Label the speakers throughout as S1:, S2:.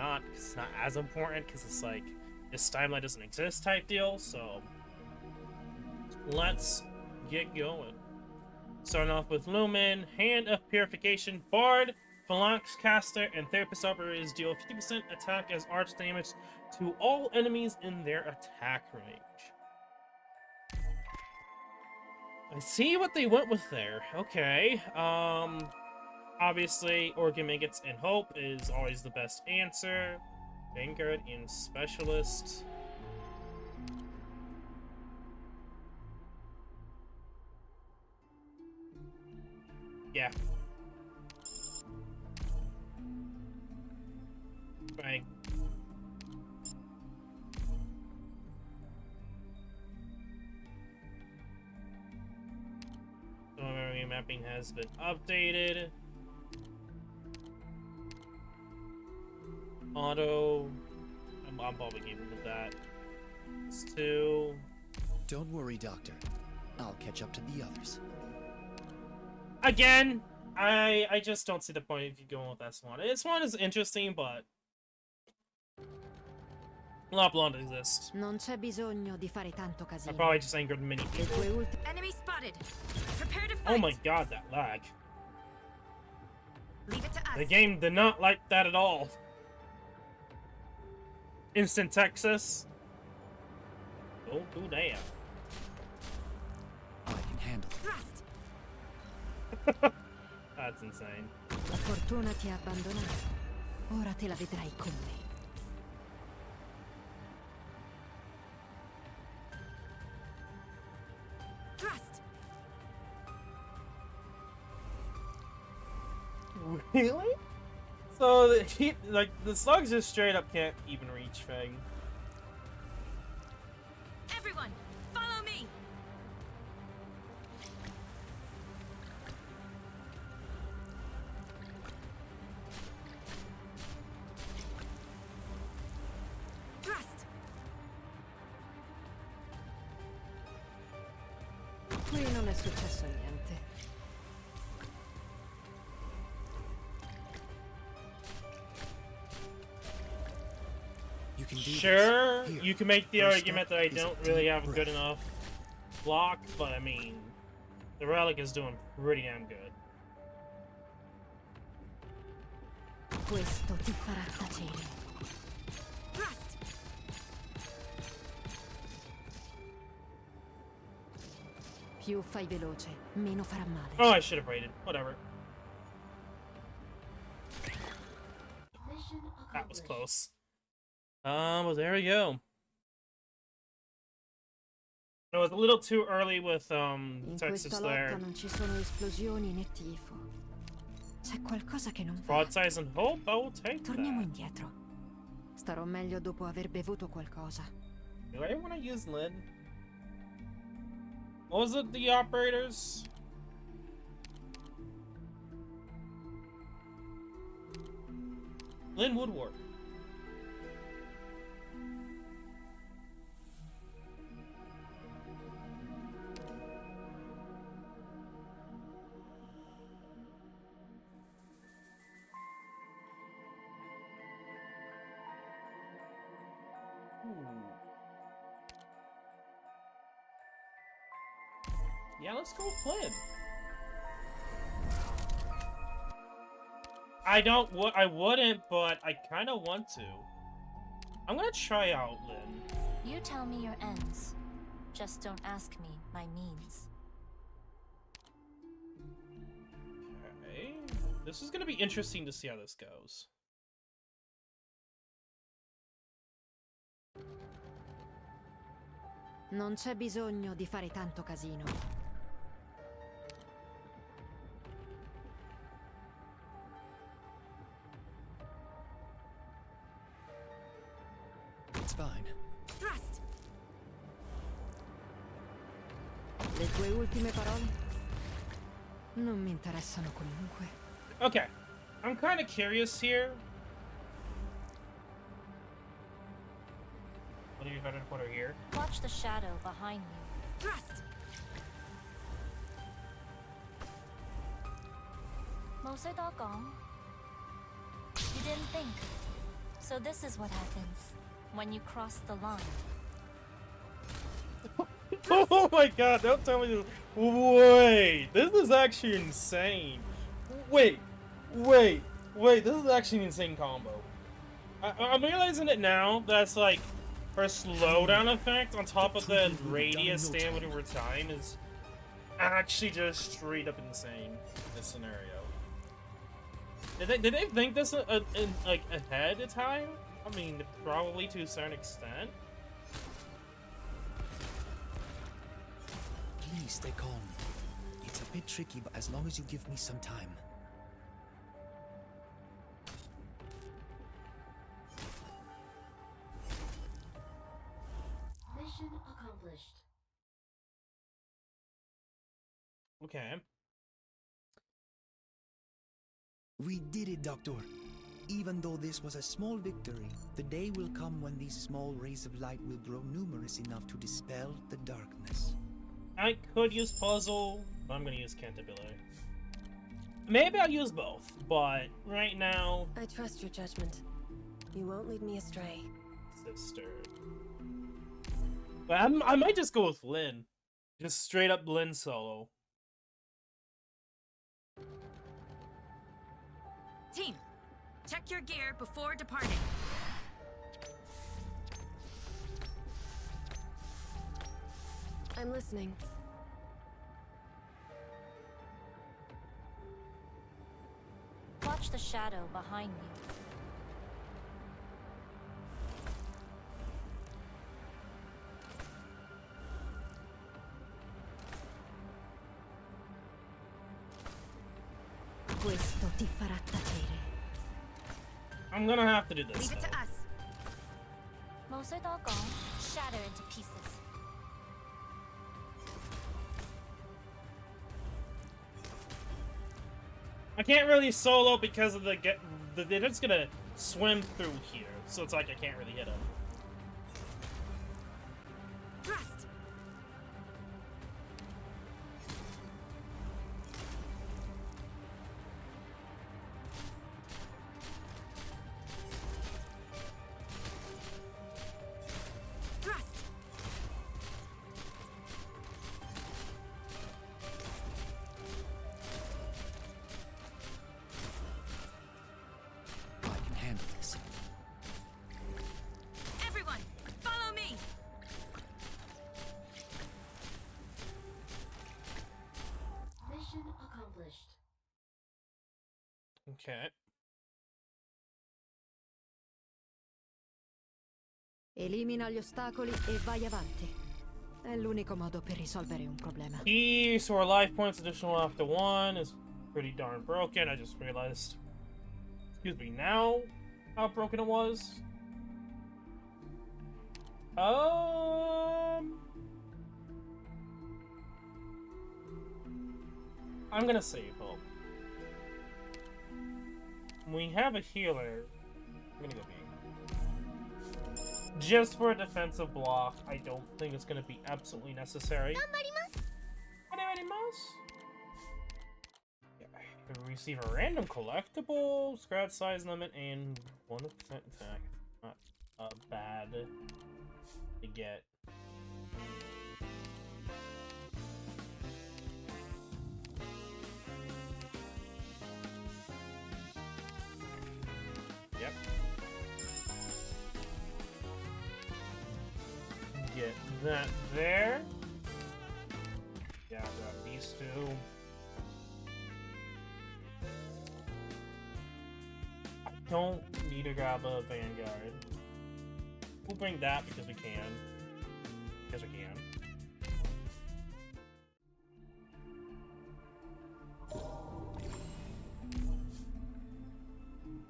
S1: not, because it's not as important, because it's like, this timeline doesn't exist type deal, so let's get going. Starting off with Lumen, Hand of Purification, Bard, Phalanx Caster, and Therapist Operators deal 50% attack as arch damage to all enemies in their attack range. I see what they went with there. Okay, obviously, Organ Maggots and Hope is always the best answer. Vanguard and Specialist. Yeah. Right. So memory mapping has been updated. Auto. I'm probably game with that. It's 2.
S2: Don't worry, Doctor. I'll catch up to the others.
S1: Again, I just don't see the point if you going with S1. S1 is interesting, but La Blonde exists.
S3: Non c'è bisogno di fare tanto
S1: I
S3: casino.
S1: probably just angered many people.
S3: Enemy spotted. Prepare to fight.
S1: Oh my god, that lag.
S3: Leave it to us.
S1: The game did not like that at all. Instant Texas. Oh, damn.
S2: I can handle it.
S3: Thrust.
S1: That's insane.
S3: La fortuna ti ha abbandonato. Ora te la vedrai con me. Thrust.
S1: Really? So the slugs just straight up can't even reach Fang.
S3: Everyone, follow me. Thrust. Qui non è successo niente.
S2: You can do
S1: Sure,
S2: this. Here,
S1: you can make the
S2: first
S1: argument
S2: step
S1: that I
S2: is a
S1: don't really
S2: deep
S1: have a good
S2: breath.
S1: enough block, but I mean, the relic is doing pretty damn good.
S3: Questo ti farà tacere. Thrust. Più fai veloce, meno farà male.
S1: Oh, I should have raided. Whatever. That was close. Well, there we go. It was a little too early with
S3: In
S1: Texas
S3: questa
S1: there.
S3: lotta non ci sono esplosioni né tifo. C'è qualcosa che non va.
S1: Broadsides and Hope, I will take
S3: Torniamo
S1: that.
S3: indietro. Starò meglio dopo aver bevuto qualcosa.
S1: Do I want to use Lynn? What was it, the operators? Lynn would work. Yeah, let's go with Flynn. I wouldn't, but I kind of want to. I'm gonna try out Lynn.
S4: You tell me your ends. Just don't ask me my means.
S1: Okay. This is gonna be interesting to see how this goes.
S3: Non c'è bisogno di fare tanto casino.
S2: It's fine.
S3: Thrust. Le tue ultime parole? Non mi interessano comunque.
S1: Okay. I'm kind of curious here. What do you better put her here?
S4: Watch the shadow behind you.
S3: Thrust.
S4: 冇需多講. You didn't think. So this is what happens when you cross the line.
S1: Oh my god, don't tell me this. Wait, this is actually insane. Wait, this is actually an insane combo. I'm realizing it now. That's like her slowdown effect on top of the radius stamina over time is actually just straight up insane in this scenario. Did they think this like ahead of time? I mean, probably to a certain extent.
S2: Please stay calm. It's a bit tricky, but as long as you give me some time.
S5: Mission accomplished.
S1: Okay.
S2: We did it, Doctor. Even though this was a small victory, the day will come when these small rays of light will grow numerous enough to dispel the darkness.
S1: I could use puzzle, but I'm gonna use cantabile. Maybe I'll use both, but right now,
S5: I trust your judgment. You won't lead me astray.
S1: sister. But I might just go with Lynn. Just straight up Lynn solo.
S6: Team, check your gear before departing.
S5: I'm listening.
S4: Watch the shadow behind you.
S3: Questo ti farà tacere.
S1: I'm gonna have to do this.
S6: Leave it to
S1: though.
S6: us.
S4: Moser doggone, shatter into pieces.
S1: I can't really solo because of they're just gonna swim through here, so it's like I can't really hit them.
S6: Thrust. Thrust.
S2: I can handle this.
S6: Everyone, follow me.
S5: Mission accomplished.
S1: Okay.
S3: Elimina gli ostacoli e vai avanti. È l'unico modo per risolvere un problema.
S1: Key, so our life points additional after 1 is pretty darn broken. I just realized. Excuse me, now how broken it was. I'm gonna save hope. We have a healer. I'm gonna go B. Just for a defensive block, I don't think it's gonna be absolutely necessary. Yeah, we receive a random collectible, scratch size limit, and 1% attack. Not bad to get. Yep. Get that there. Yeah, grab these two. I don't need to grab a Vanguard. We'll bring that because we can. Because we can.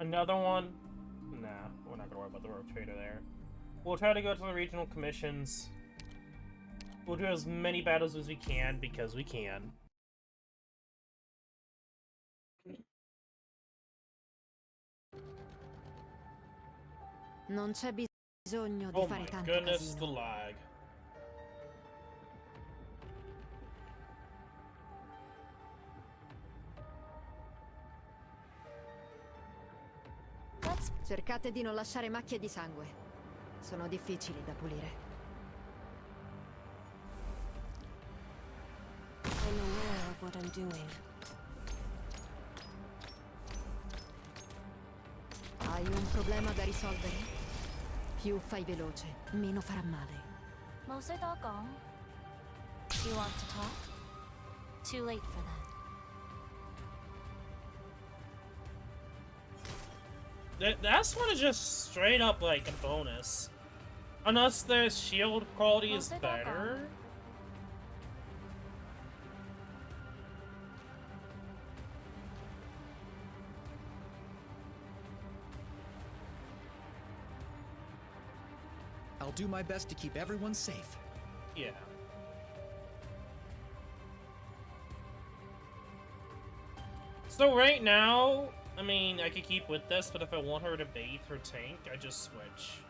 S1: Another one? Nah, we're not gonna worry about the rogue trader there. We'll try to go to the regional commissions. We'll do as many battles as we can because we can.
S3: Non c'è bisogno di
S1: Oh
S3: fare
S1: my
S3: tanto
S1: goodness, the
S3: casino.
S1: lag.
S4: Let's
S3: Cercate di non lasciare macchie di sangue. Sono difficili da pulire.
S5: I'm aware of what I'm doing.
S3: Hai un problema da risolvere? Più fai veloce, meno farà male.
S4: 冇需多講. You want to talk? Too late for that.
S1: That's one is just straight up like a bonus. Unless their shield quality is better.
S2: I'll do my best to keep everyone safe.
S1: Yeah. So right now, I mean, I could keep with this, but if I want her to bathe her tank, I just switch.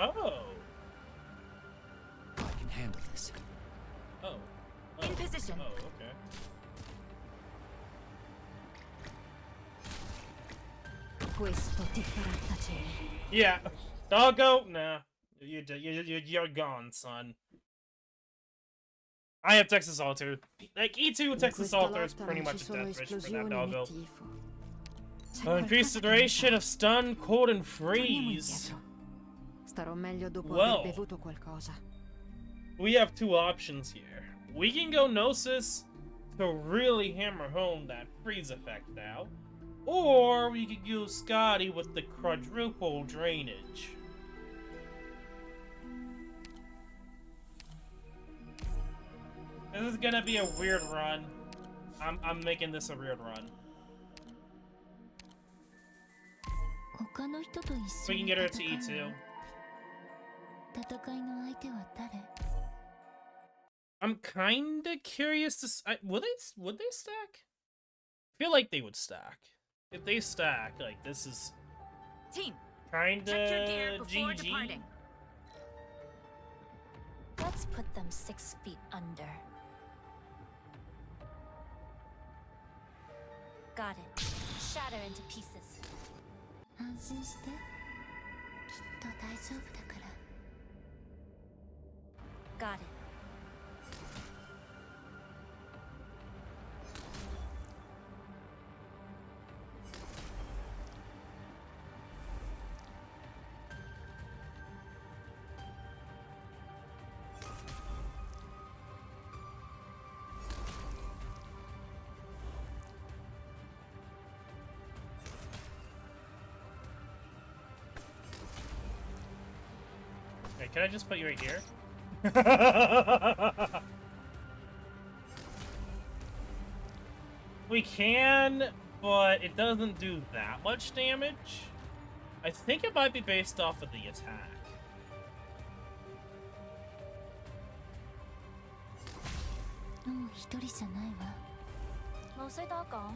S1: Oh.
S2: I can handle this.
S1: Oh.
S6: In position.
S1: Oh, okay.
S3: Questo ti farà tacere.
S1: Yeah. Doggo? Nah. You're gone, son. I have Texas Alter. Like, E2 Texas Alter is pretty much a death wish for that doggo. Increase the duration of stun, cold, and freeze.
S3: Starò meglio dopo
S1: Well.
S3: aver bevuto qualcosa.
S1: We have two options here. We can go Gnosis to really hammer home that freeze effect now. Or we could use Scotty with the quadruple drainage. This is gonna be a weird run. I'm making this a weird run. We can get her to E2. I'm kinda curious to would they stack? I feel like they would stack. If they stack, like this is
S6: Team,
S1: kinda
S6: check your gear before
S1: GG.
S6: departing.
S4: Let's put them 6 feet under. Got it. Shatter into pieces.
S7: 安心してきっと大丈夫だから
S4: Got it.
S1: Okay, can I just put you right here? We can, but it doesn't do that much damage. I think it might be based off of the attack.
S7: もう一人じゃないわ
S4: 冇需多講.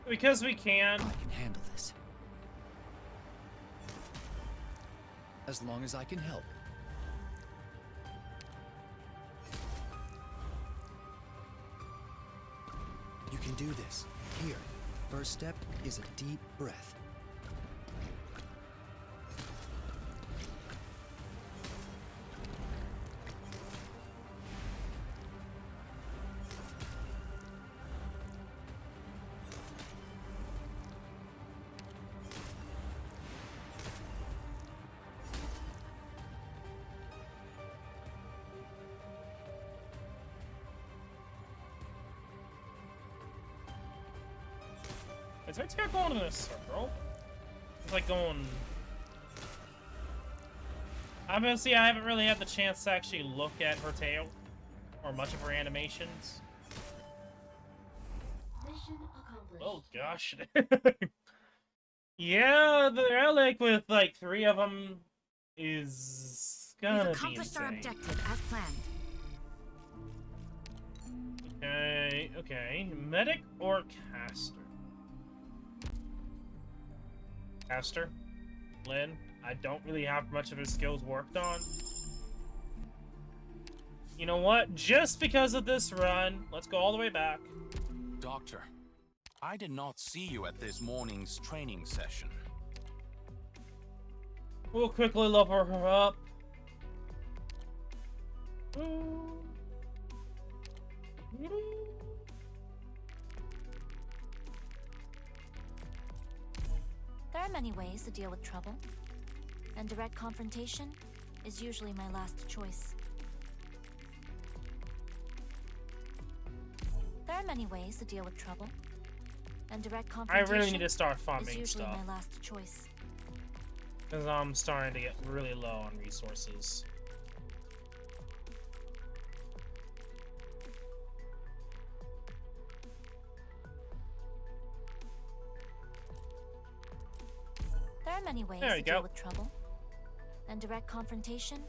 S1: Because we can.
S2: I can handle this. As long as I can help. You can do this. Here, first step is a deep breath.
S1: Is her tail going in a circle? It's like going... Obviously, I haven't really had the chance to actually look at her tail. Or much of her animations.
S7: Mission accomplished.
S1: Oh, gosh. Yeah, the relic with, like, 3 of them is
S6: We've
S1: gonna be
S6: accomplished our
S1: insane.
S6: objective as planned.
S1: Okay, okay. Medic or caster? Caster? Lynn? I don't really have much of his skills worked on. You know what? Just because of this run, let's go all the way back.
S8: Doctor, I did not see you at this morning's training session.
S1: We'll quickly level her up.
S4: There are many ways to deal with trouble, and direct confrontation is usually my last choice. There are many ways to deal with trouble, and direct
S1: I
S4: confrontation
S1: really need to start
S4: is
S1: farming
S4: usually
S1: stuff.
S4: my last choice.
S1: Because I'm starting to get really low on resources.
S4: There are many ways
S1: There
S4: to
S1: we
S4: deal
S1: go.
S4: with trouble, and direct confrontation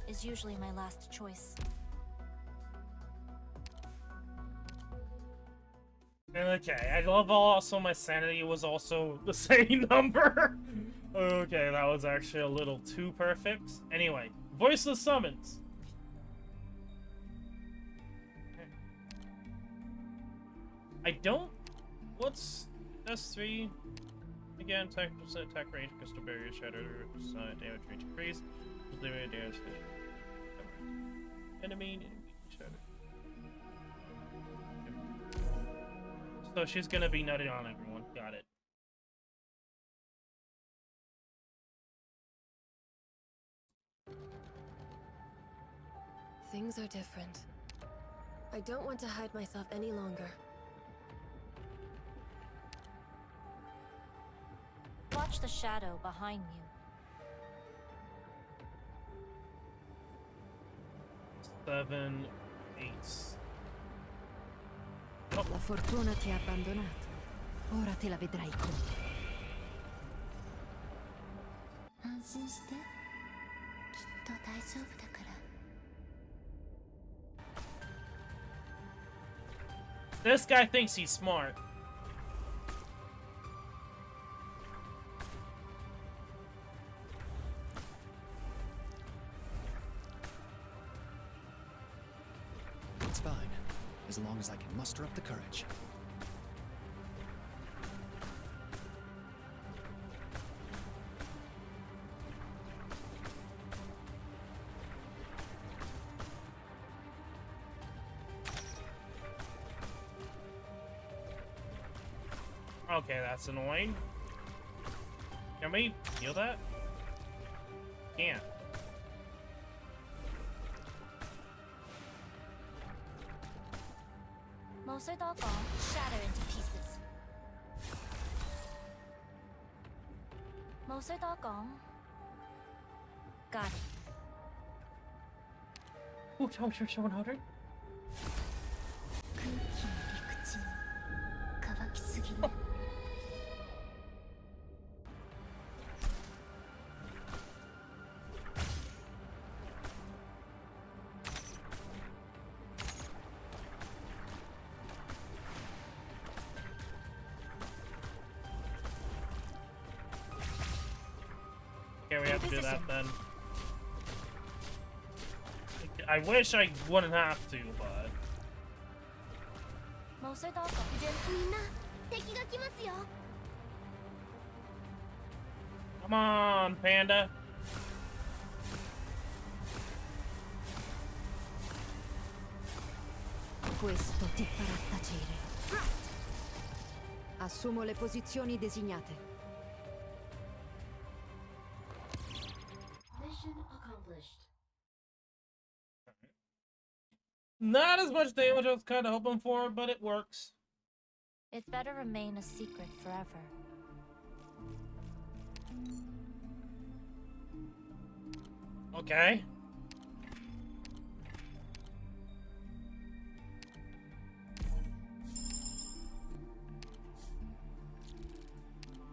S4: is usually my last choice.
S1: Okay, I love also my sanity was also the same number. Okay, that was actually a little too perfect. Anyway, voiceless summons. I don't... What's S3? Again, attack percent attack range, crystal barrier shatter, damage range increase, damage enemy shatter. So she's gonna be nutting on everyone. Got it.
S5: Things are different. I don't want to hide myself any longer.
S4: Watch the shadow behind you.
S1: 7, 8.
S3: La fortuna ti ha abbandonato. Ora te la vedrai contro.
S7: 安心して。きっと大丈夫だから。
S1: This guy thinks he's smart.
S2: It's fine, as long as I can muster up the courage.
S1: Okay, that's annoying. Can we heal that? Can't.
S4: Moser Doggone, shatter into pieces. Moser Doggone. Got it.
S1: Ooh, Toaster 700.
S7: 空気の陸地に乾きすぎね。
S1: Okay, we have to do that then. I wish I wouldn't have to, but...
S4: Moser Doggone.
S7: みんな敵が来ますよ。
S1: Come on, Panda.
S3: Questo ti farà tacere. Assumo le posizioni designate.
S7: Mission accomplished.
S1: Not as much damage I was kind of hoping for, but it works.
S4: It better remain a secret forever.
S1: Okay.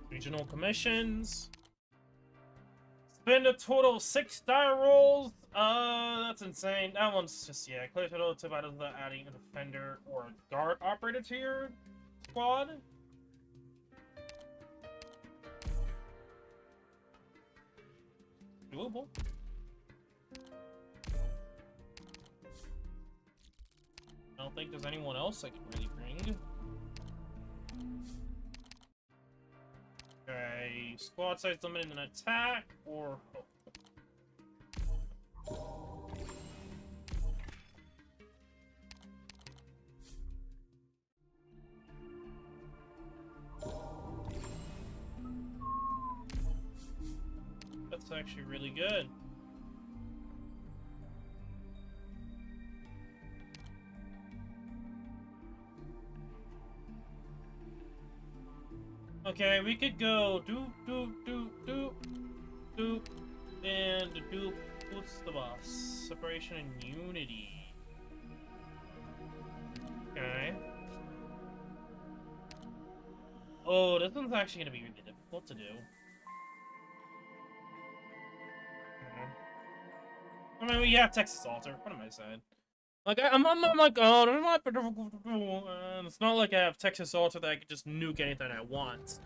S1: Regional commissions. Spend a total of 6 die rolls. That's insane. That one's just, yeah, clear total to battles without adding a defender or a guard operator to your squad. Doable. I don't think there's anyone else I can really bring. Okay, squad size limited in attack or hope. That's actually really good. Okay, we could go doop, and doop. What's the boss? Separation and unity. Okay. Oh, this one's actually gonna be really difficult to do. I mean, we have Texas Altar. What am I saying? Like, I'm like, oh, there's not difficult to do. It's not like I have Texas Altar that I can just nuke anything I want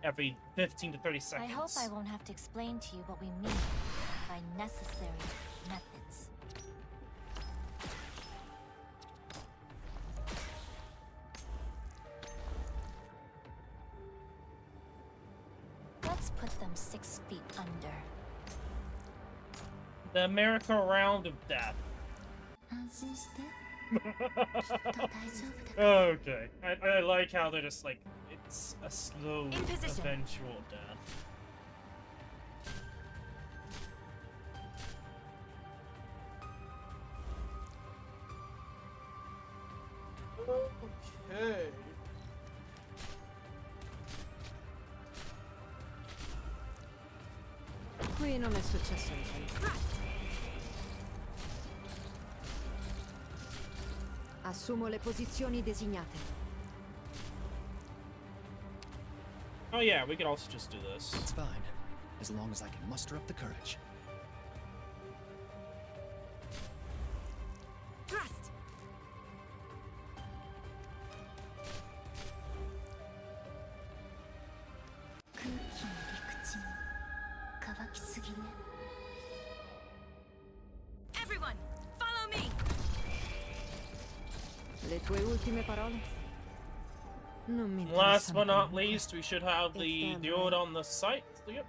S1: every 15 to 30 seconds.
S4: I hope I won't have to explain to you what we mean by necessary methods. Let's put them 6 feet under.
S1: The merry-go-round of death.
S7: 安心して。きっと大丈夫だから。
S1: Okay. I like how they're just like, it's a slow,
S6: In position.
S1: eventual death. Okay.
S3: Qui non è successo niente. Assumo le posizioni designate.
S1: Oh yeah, we could also just do this.
S2: It's fine, as long as I can muster up the courage.
S6: Thrust! Everyone, follow me!
S3: Le tue ultime parole? Non mi
S1: Last but
S3: interessano
S1: not
S3: comunque.
S1: least, we should have the
S3: It's
S1: dude on the site. Yep.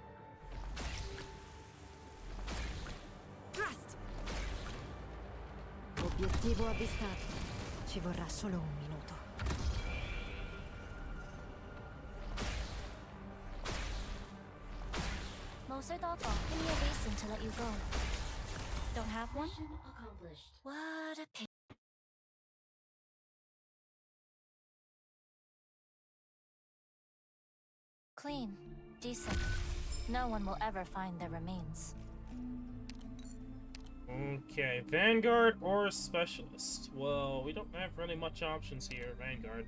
S6: Thrust!
S3: Obiettivo avvistato. Ci vorrà solo un minuto.
S4: Moserdoko, give me a reason to let you go. Don't have one?
S7: Accomplished.
S4: What a pity. Clean, decent. No one will ever find their remains.
S1: Okay, Vanguard or Specialist? Well, we don't have really much options here, Vanguard.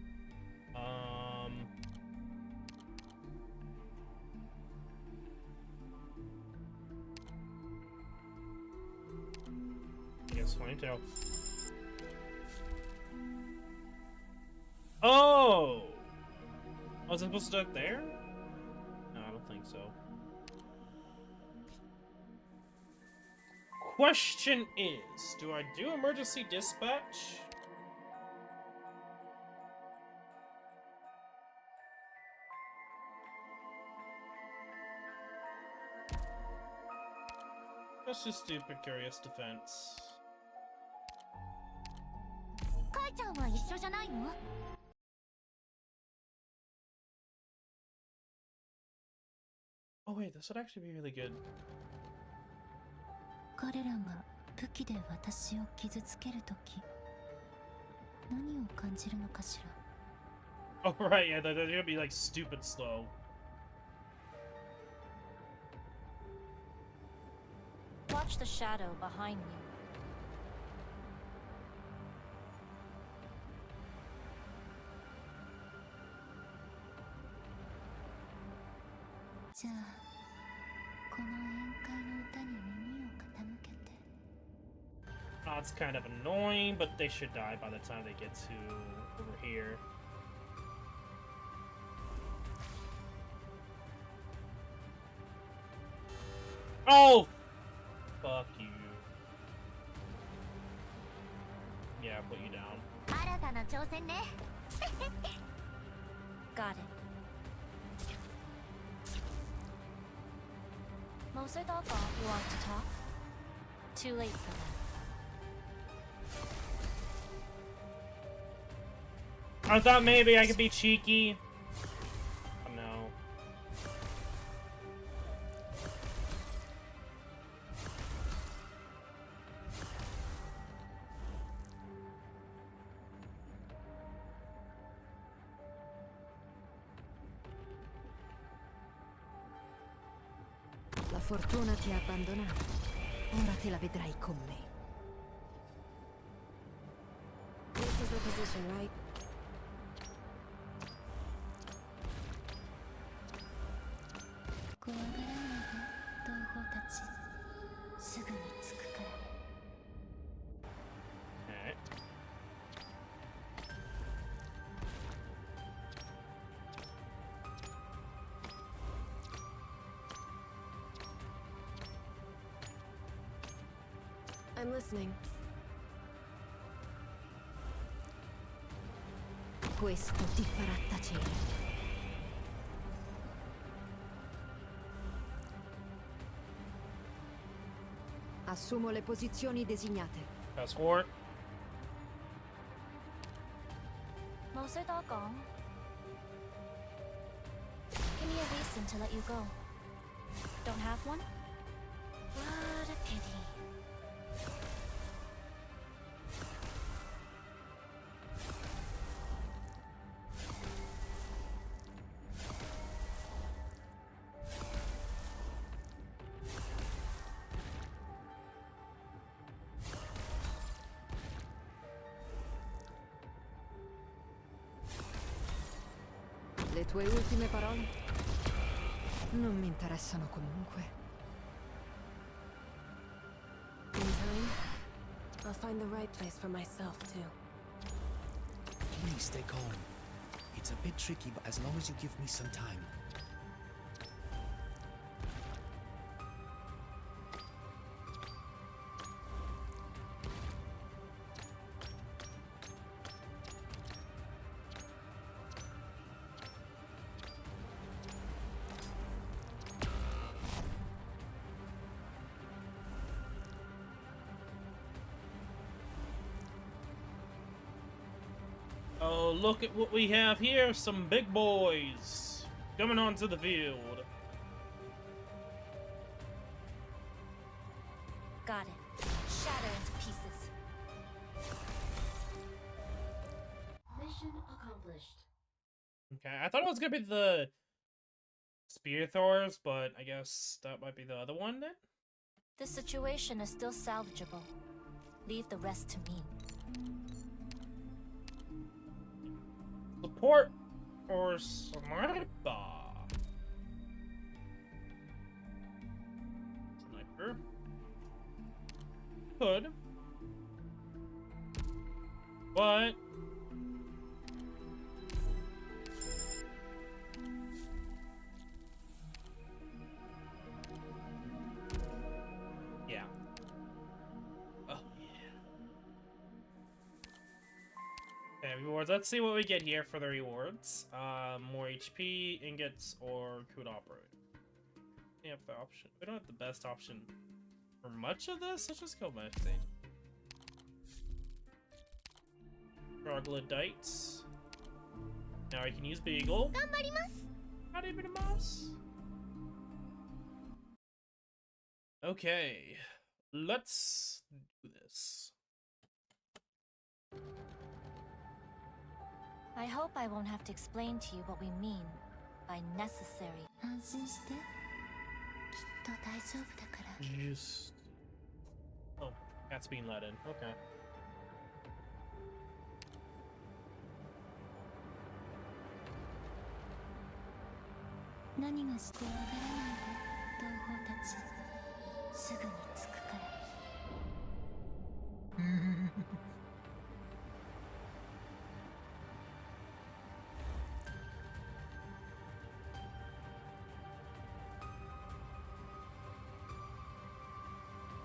S1: Yes, 22. Oh! Was I supposed to do it there? No, I don't think so. Question is, do I do emergency dispatch? Let's just do Precarious Defense.
S7: カイちゃんは一緒じゃないの?
S1: Oh wait, this would actually be really good.
S7: 彼らが武器で私を傷つけるとき、何を感じるのかしら。
S1: Oh, right, yeah, they're gonna be, like, stupid slow.
S4: Watch the shadow behind you.
S7: じゃあこの宴会の歌に耳を傾けて。
S1: Oh, it's kind of annoying, but they should die by the time they get to over here. Oh! Fuck you. Yeah, I'll put you down.
S7: 新たな挑戦ね。
S4: Got it. Moser Doggone, you want to talk? Too late for that.
S1: I thought maybe I could be cheeky. Oh, no.
S3: La fortuna ti ha abbandonato. Ora te la vedrai con me.
S5: This is the position, right?
S7: 怖がらないで同胞たち。すぐに着くから。
S1: Alright.
S5: I'm listening.
S3: Questo ti farà tacere. Assumo le posizioni designate.
S1: Fast forward.
S4: Moser Doggone. Give me a reason to let you go. Don't have one? What a pity.
S3: Le tue ultime parole? Non mi interessano comunque.
S5: In time, I'll find the right place for myself, too.
S2: Please stay calm. It's a bit tricky, but as long as you give me some time.
S1: Oh, look at what we have here. Some big boys coming onto the field.
S4: Got it. Shatter into pieces.
S7: Mission accomplished.
S1: Okay, I thought it was gonna be the spear throwers, but I guess that might be the other one then?
S4: This situation is still salvageable. Leave the rest to me.
S1: Support or sniper? Sniper. Could. But yeah. Oh yeah. Okay, rewards. Let's see what we get here for the rewards. More HP, ingots, or could operate. We have the option. We don't have the best option for much of this. Let's just go meditate. Troglodytes. Now I can use Beagle. Not even a mouse. Okay, let's do this.
S4: I hope I won't have to explain to you what we mean by necessary.
S7: 安心して。きっと大丈夫だから。
S1: Just... Oh, cat's being let in. Okay.
S7: 何がしてわからないで、同胞たち。すぐに着くから。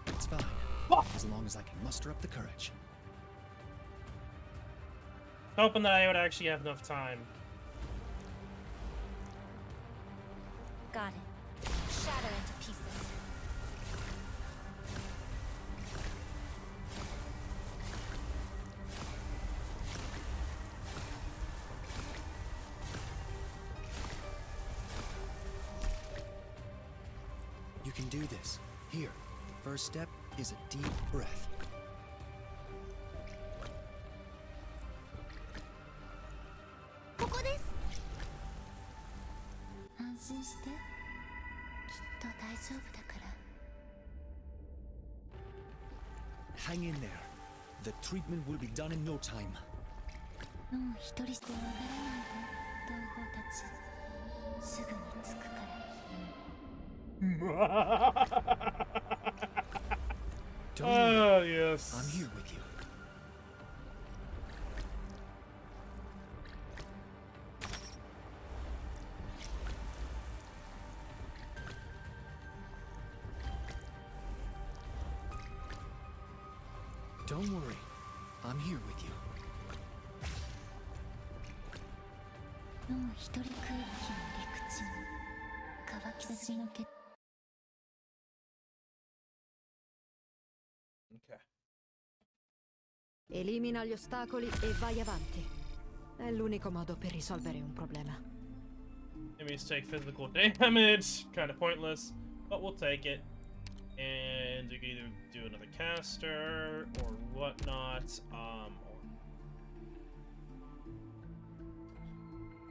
S2: It's fine. As long as I can muster up the courage.
S1: Hoping that I would actually have enough time.
S4: Got it. Shatter into pieces.
S2: You can do this. Here, first step is a deep breath.
S7: ここです。安心して。きっと大丈夫だから。
S2: Hang in there. The treatment will be done in no time.
S7: もう一人してわからないで、同胞たち。すぐに着くから。
S2: Don't worry.
S1: Oh, yes.
S2: I'm here with you. Don't worry. I'm here with you.
S7: もう一人空気の陸地に乾き出しのけ
S1: Okay.
S3: Elimina gli ostacoli e vai avanti. È l'unico modo per risolvere un problema.
S1: Enemies take physical damage. Kind of pointless, but we'll take it. And you can either do another caster or whatnot.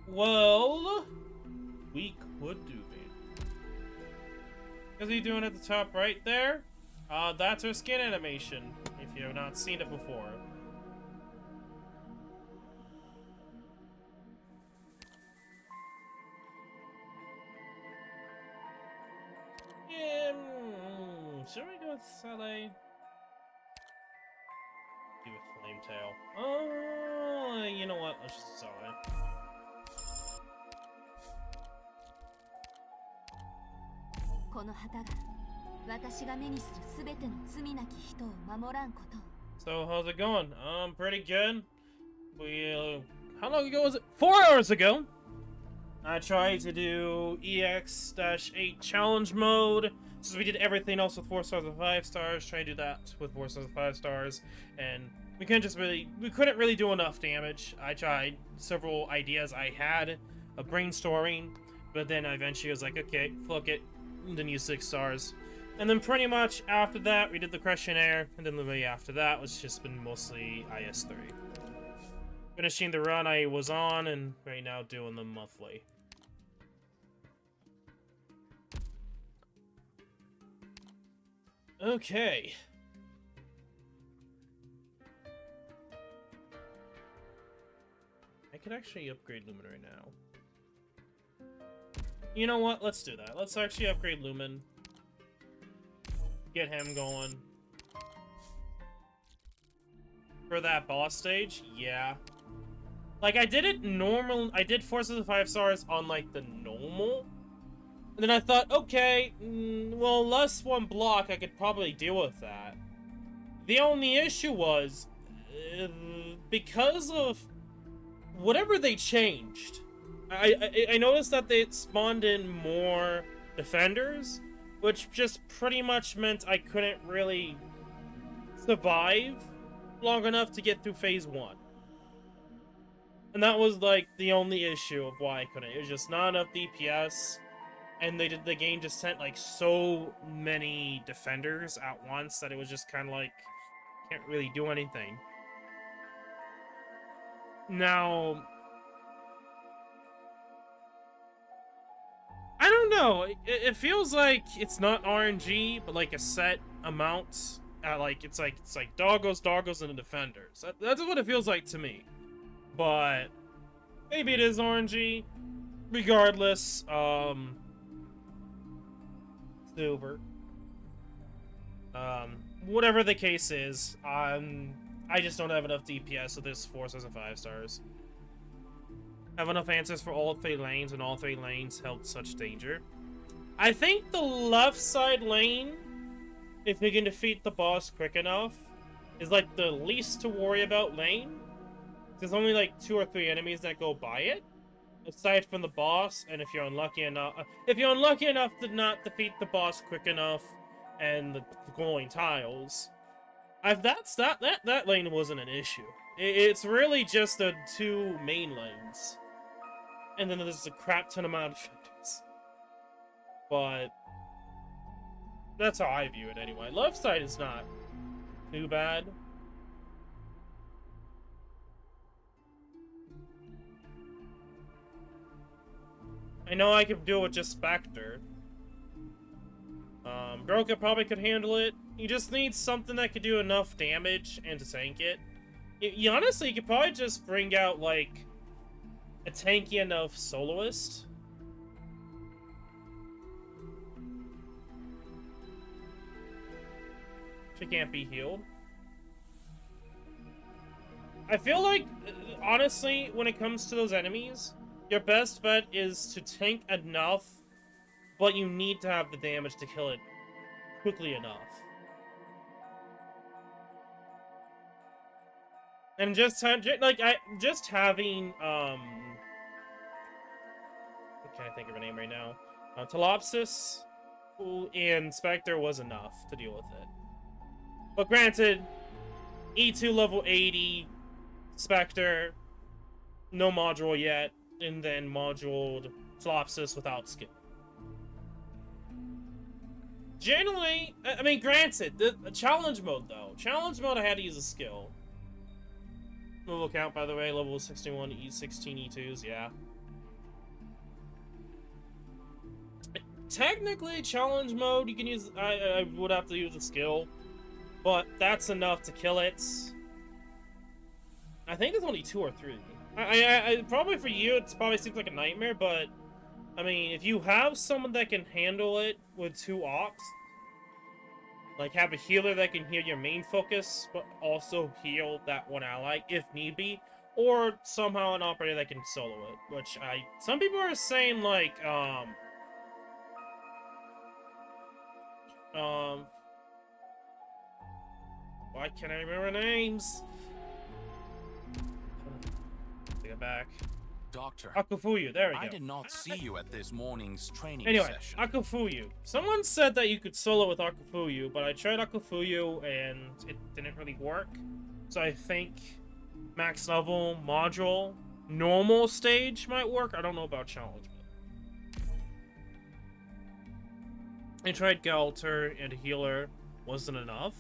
S1: Well, we could do it. Is he doing at the top right there? That's her skin animation, if you have not seen it before. Should we go with Saleh? Do with Flametail. Oh, you know what? Let's just Saleh. So how's it going? Pretty good. We how long ago was it? 4 hours ago. I tried to do EX-8 challenge mode. Since we did everything else with 4 stars and 5 stars, try to do that with 4 stars and 5 stars, and we couldn't really do enough damage. I tried several ideas I had of brainstorming, but then I eventually was like, okay, fuck it, then use 6 stars. And then pretty much after that, we did the questionnaire, and then the way after that was just been mostly IS3. Finishing the run I was on, and right now doing the monthly. Okay. I could actually upgrade Lumen right now. You know what? Let's do that. Let's actually upgrade Lumen. Get him going. For that boss stage? Yeah. Like, I did it normal. I did 4 stars and 5 stars on, like, the normal. And then I thought, okay, well, less one block, I could probably deal with that. The only issue was, because of whatever they changed, I noticed that they spawned in more defenders, which just pretty much meant I couldn't really survive long enough to get through phase 1. And that was, like, the only issue of why I couldn't. It was just not enough DPS. And the game just sent, like, so many defenders at once that it was just kind of like, can't really do anything. Now, I don't know. It feels like it's not RNG, but like a set amount. It's like doggos, and the defenders. That's what it feels like to me. But maybe it is RNG. Regardless, silver. Whatever the case is, I just don't have enough DPS, so this force has a 5 stars. Have enough answers for all 3 lanes, and all 3 lanes held such danger. I think the left side lane, if we can defeat the boss quick enough, is like the least to worry about lane. There's only like 2 or 3 enemies that go by it, aside from the boss. And if you're unlucky enough to not defeat the boss quick enough, and the glowing tiles, that lane wasn't an issue. It's really just the 2 main lanes. And then there's a crap ton amount of defenders. But that's how I view it anyway. Left side is not too bad. I know I could do it with just Spectre. Broka probably could handle it. You just need something that could do enough damage and to tank it. You honestly, you could probably just bring out, like, a tanky enough soloist. She can't be healed. I feel like, honestly, when it comes to those enemies, your best bet is to tank enough, but you need to have the damage to kill it quickly enough. And just having, I can't think of her name right now. Talopsis and Spectre was enough to deal with it. But granted, E2 level 80, Spectre, no module yet, and then moduled Talopsis without skill. Generally, I mean, granted, the challenge mode though. Challenge mode I had to use a skill. Level count, by the way, level 61, E16, E2s, yeah. Technically, challenge mode, you can use, I would have to use a skill, but that's enough to kill it. I think there's only 2 or 3. I probably for you, it probably seems like a nightmare, but, I mean, if you have someone that can handle it with 2 ops, like have a healer that can heal your main focus, but also heal that one ally if need be, or somehow an operator that can solo it, which some people are saying like, why can't I remember names? Take it back.
S8: Doctor,
S1: Akufuyu, there we go.
S8: I did not see you at this morning's training
S1: Anyway,
S8: session.
S1: Akufuyu. Someone said that you could solo with Akufuyu, but I tried Akufuyu and it didn't really work. So I think max level, module, normal stage might work. I don't know about challenge. I tried Galter and healer, wasn't enough.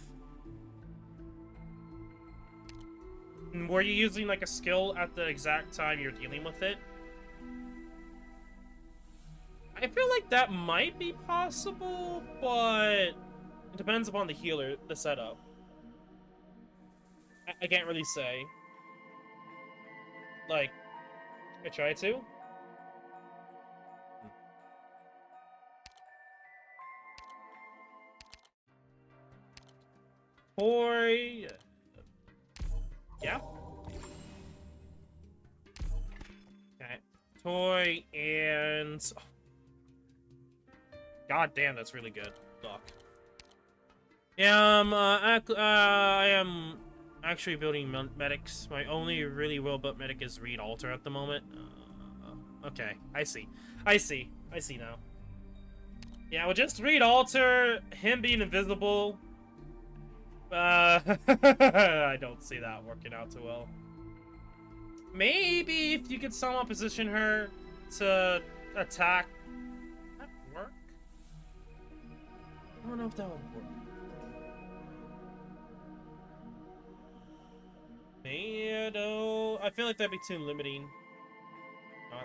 S1: And were you using like a skill at the exact time you're dealing with it? I feel like that might be possible, but it depends upon the healer, the setup. I can't really say. Like, I try to. Boy. Yeah. Okay. Toy and... Oh. God damn, that's really good. Doc. Yeah, I am actually building medics. My only really well-built medic is Reed Alter at the moment. Okay, I see now. Yeah, well, just Reed Alter, him being invisible... I don't see that working out too well. Maybe if you could somehow position her to attack. Would that work? I don't know if that would work. Yeah, no, I feel like that'd be too limiting.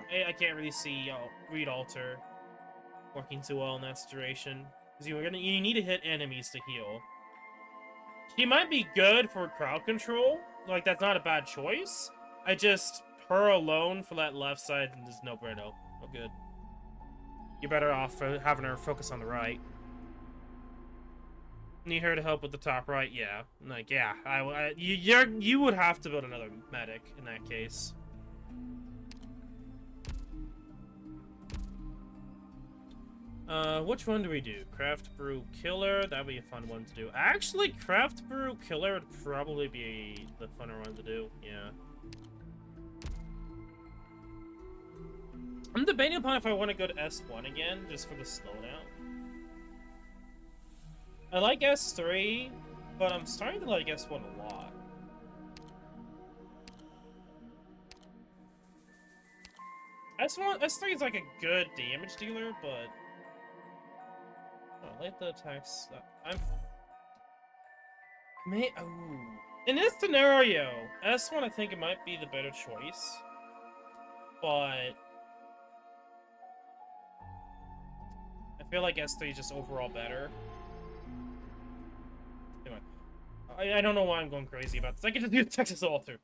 S1: I can't really see Reed Alter working too well in that situation. Because you need to hit enemies to heal. She might be good for crowd control. Like, that's not a bad choice. Her alone for that left side is no bueno. No good. You're better off having her focus on the right. Need her to help with the top right? Yeah. Like, yeah. You would have to build another medic in that case. Which one do we do? Craft Brew Killer? That'd be a fun one to do. Actually, Craft Brew Killer would probably be the funner one to do. Yeah. I'm debating upon if I want to go to S1 again, just for the slowdown. I like S3, but I'm starting to like S1 a lot. S3 is like a good damage dealer, but... Oh, let the attacks... In this scenario, S1 I think it might be the better choice. But... I feel like S3 is just overall better. Anyway. I don't know why I'm going crazy about this. I can just use Texas Alter.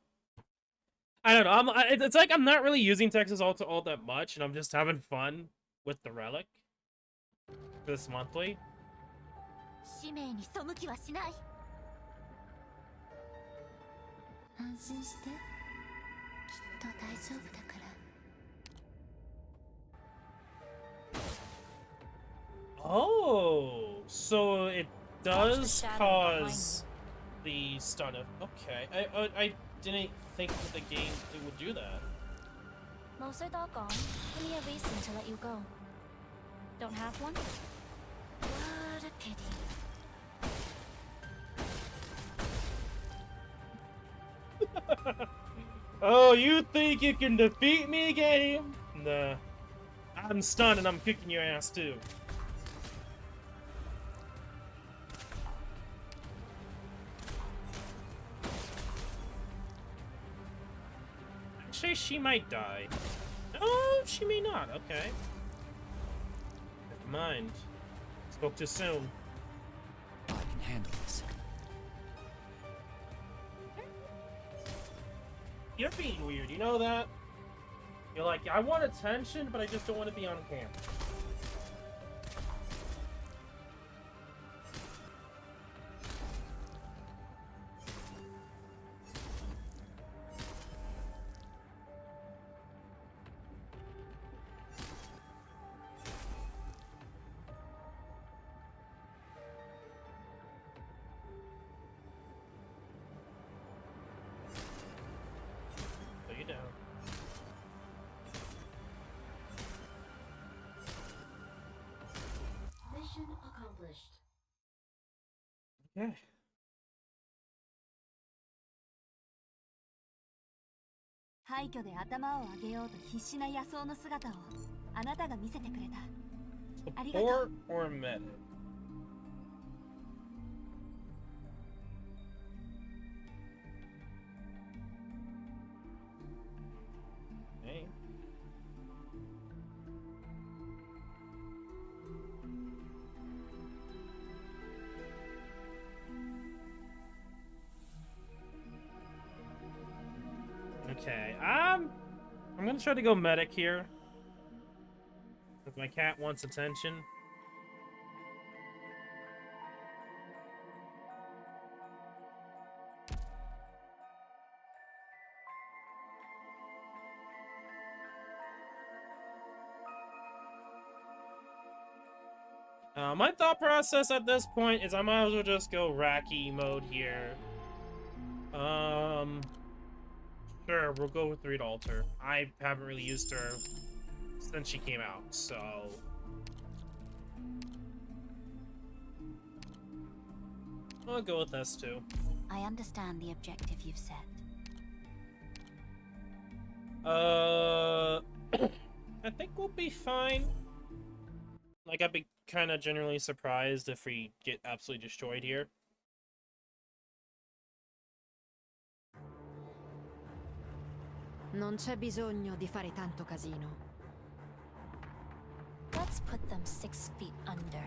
S1: I don't know. It's like I'm not really using Texas Alter all that much, and I'm just having fun with the relic. This monthly.
S7: 使命に背きはしない。安心して。きっと大丈夫だから。
S1: Oh, so it does cause the stun of... Okay, I didn't think that the game would do that.
S4: 冇需多講 Give me a reason to let you go. Don't have one? What a pity.
S1: Oh, you think you can defeat me, game? Nah. I'm stunned and I'm kicking your ass too. Actually, she might die. Oh, she may not. Okay. Never mind. Spoke too soon.
S2: I can handle this.
S1: You're being weird, you know that? You're like, I want attention, but I just don't want to be on camera. Okay.
S7: 廃墟で頭を上げようと必死な野草の姿をあなたが見せてくれた。ありがとう。
S1: Support or medic? Hey. Okay, I'm gonna try to go medic here. Because my cat wants attention. My thought process at this point is I might as well just go Racky mode here. Sure, we'll go with Reed Alter. I haven't really used her since she came out, so... I'll go with this too.
S4: I understand the objective you've set.
S1: I think we'll be fine. Like, I'd be kind of generally surprised if we get absolutely destroyed here.
S3: Non c'è bisogno di fare tanto casino.
S4: Let's put them 6 feet under.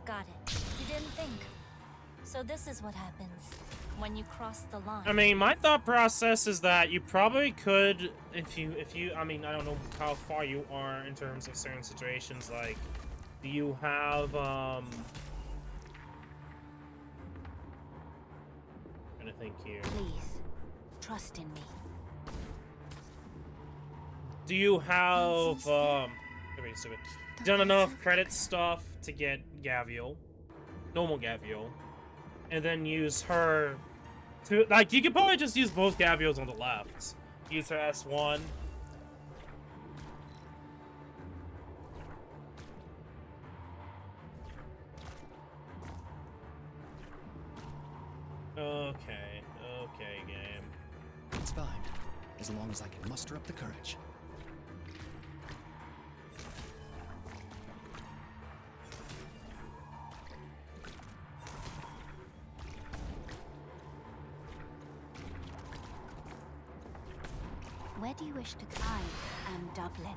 S4: Got it. You didn't think. So this is what happens when you cross the line.
S1: I mean, my thought process is that you probably could, if you, I mean, I don't know how far you are in terms of certain situations, like, do you have, I'm trying to think here.
S4: Please, trust in me.
S1: Do you have, wait, stupid. Done enough credit stuff to get Gavial, normal Gavial, and then use her to, like, you could probably just use both Gavials on the left. Use her S1. Okay, game.
S2: It's fine, as long as I can muster up the courage.
S4: Where do you wish to go? I am Dublin.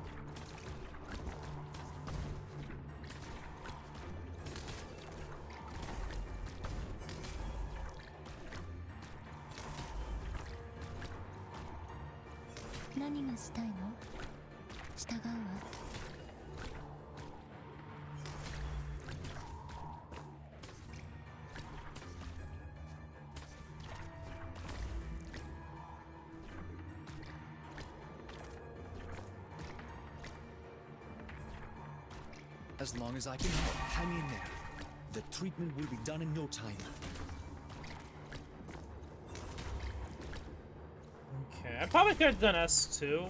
S2: As long as I can help, hang in there. The treatment will be done in no time.
S1: Okay, I probably could have done S2.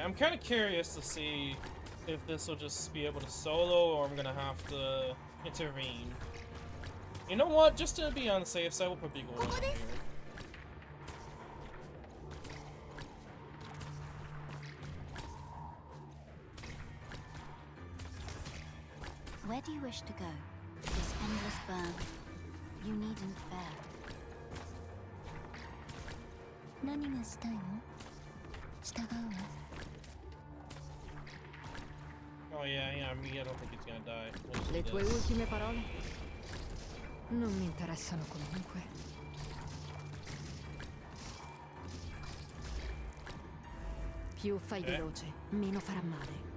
S1: I'm kind of curious to see if this will just be able to solo or I'm gonna have to intervene. You know what? Just to be on the safe side, we'll put Beagle in here.
S4: Where do you wish to go? This endless burn. You needn't bear.
S1: Oh yeah, me, I don't think he's gonna die. We'll just
S3: Le
S1: do
S3: tue
S1: this.
S3: ultime parole? Non mi interessano comunque. Più fai veloce, meno farà male.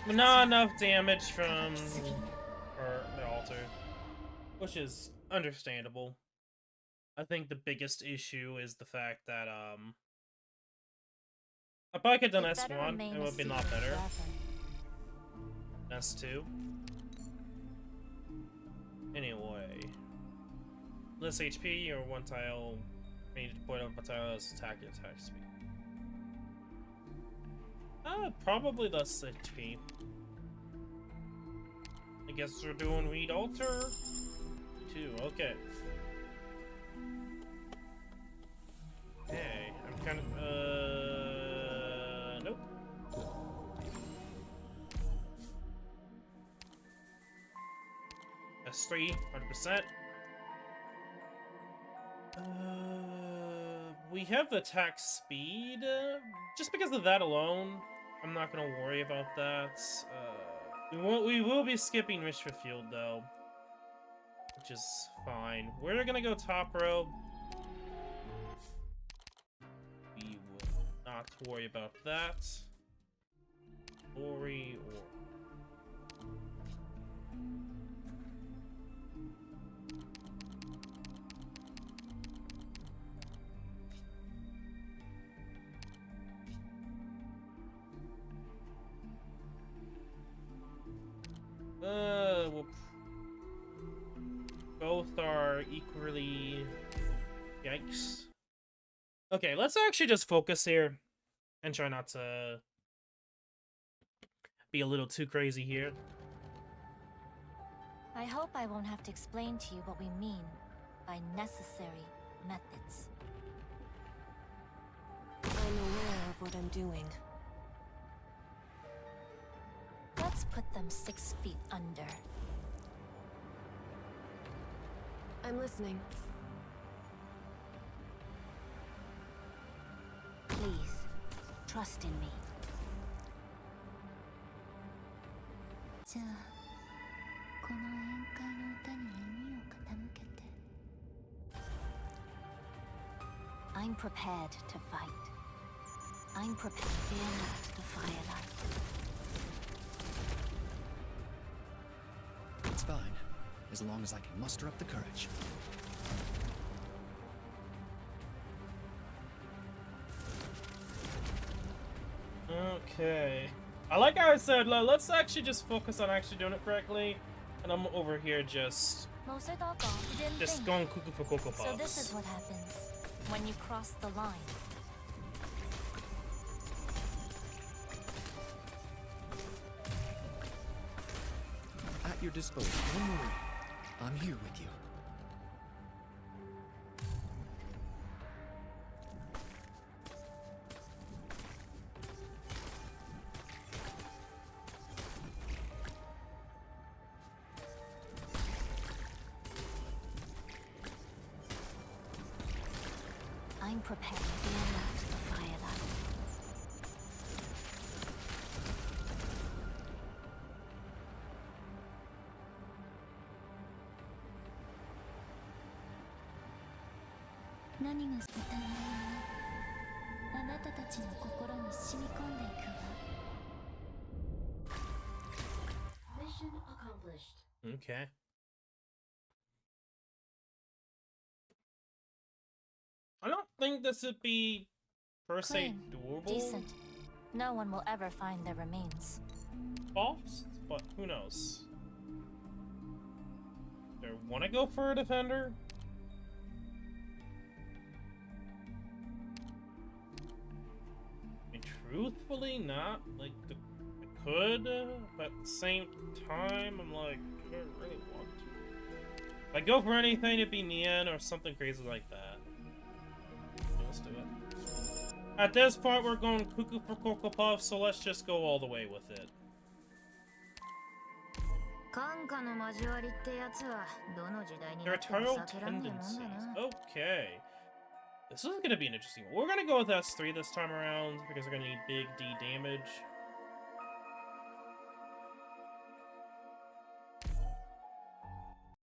S1: But not enough damage from the altar, which is understandable. I think the biggest issue is the fact that I probably could have done S1 and it would have been a lot better. S2. Anyway, less HP or one tile. We need to point up a tile as attack speed. Probably less HP. I guess we're doing read altar 2. Okay. Hey, I'm kind of nope. S3, 100%. We have the attack speed. Just because of that alone, I'm not gonna worry about that. We will be skipping Richfield though, which is fine. We're gonna go top row. We will not worry about that. Ori or are equally... Yikes. Okay, let's actually just focus here and try not to be a little too crazy here.
S4: I hope I won't have to explain to you what we mean by necessary methods.
S5: I'm aware of what I'm doing.
S4: Let's put them 6 feet under.
S5: I'm listening.
S4: Please, trust in me. I'm prepared to fight. I'm prepared. Fear not the firelight.
S2: It's fine, as long as I can muster up the courage.
S1: Okay. I like how I said, let's actually just focus on actually doing it correctly. And I'm over here just going cuckoo for Cocoa Puffs.
S4: So this is what happens when you cross the line.
S2: At your disposal, don't worry. I'm here with you.
S4: I'm prepared. Fear not the firelight.
S5: Mission accomplished.
S1: Okay. I don't think this would be, per se,
S4: Clean,
S1: doable.
S4: decent. No one will ever find their remains.
S1: False, but who knows? Do I want to go for a defender? I mean, truthfully, not. Like, I could, but at the same time, I'm like, do I really want to? If I go for anything, it'd be Nien or something crazy like that. Let's do it. At this point, we're going cuckoo for Cocoa Puffs, so let's just go all the way with it. There are eternal tendencies. Okay. This is going to be an interesting one. We're going to go with S3 this time around, because we're going to need big D damage.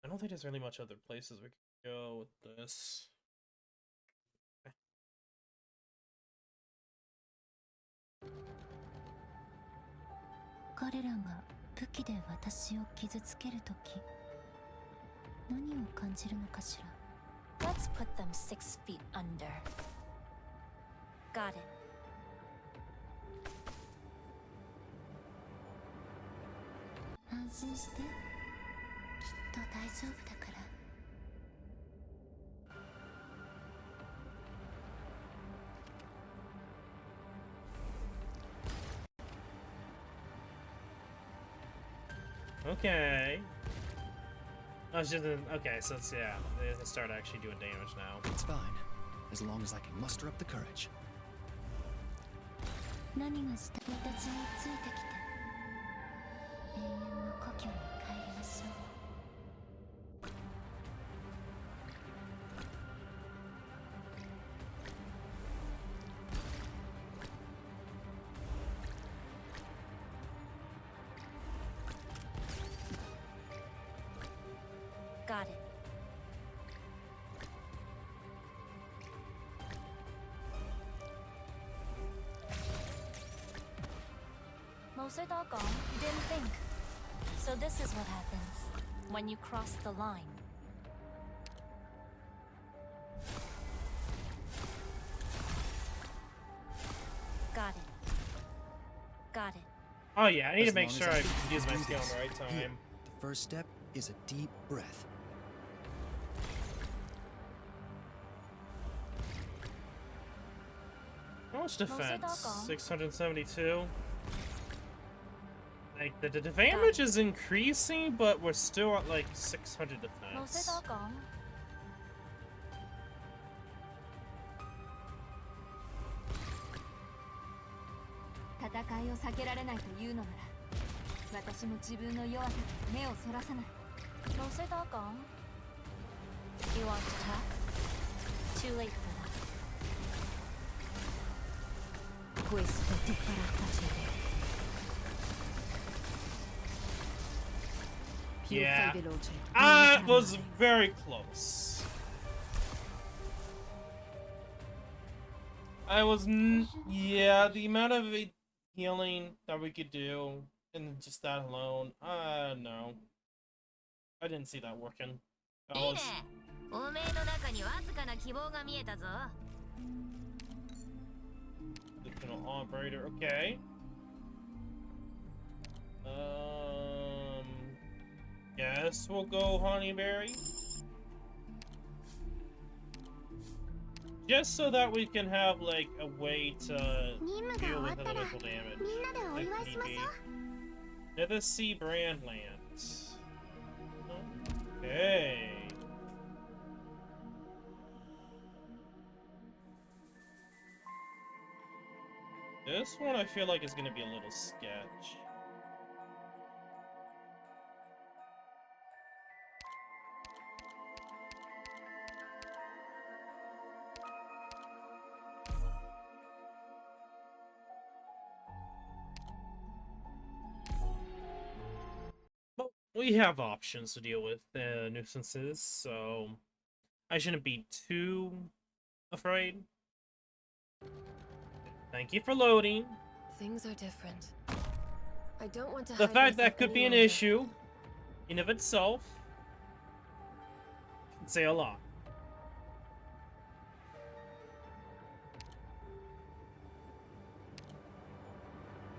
S1: I don't think there's really much other places we can go with this.
S4: Let's put them 6 feet under. Got it.
S1: Okay. I was just okay, so it's, yeah, they start actually doing damage now.
S2: It's fine, as long as I can muster up the courage.
S4: Got it. Didn't think. So this is what happens when you cross the line. Got it. Got it.
S1: Oh yeah, I need
S2: As
S1: to make
S2: long
S1: sure
S2: as
S1: I
S2: can
S1: use my
S2: do
S1: skill in
S2: this.
S1: the right
S2: Here,
S1: time.
S2: the first step is a deep breath.
S1: much defense? 672. Like, the damage is increasing, but we're still at like 600 defense.
S7: 戦いを避けられないというのなら、私も自分の弱さに目をそらさない。
S4: 冇需多講。You want to attack? Too late for that.
S3: Questo ti farà tacere. Più
S1: Yeah.
S3: fai veloce.
S1: It was very close. Yeah, the amount of healing that we could do, and just that alone, no. I didn't see that working. That was...
S6: おめえの中にわずかな希望が見えたぞ。
S1: Additional operator, okay. Guess we'll go Honeyberry. Just so that we can have, like, a way to deal with elemental damage. If need be. Nether Sea Brandlands. Okay. This one I feel like is gonna be a little sketch. But we have options to deal with nuisances, so I shouldn't be too afraid. Thank you for loading.
S5: Things are different. I don't want to
S1: The
S5: hide
S1: fact that
S5: myself
S1: could be
S5: any
S1: an
S5: longer.
S1: issue in of itself can say a lot.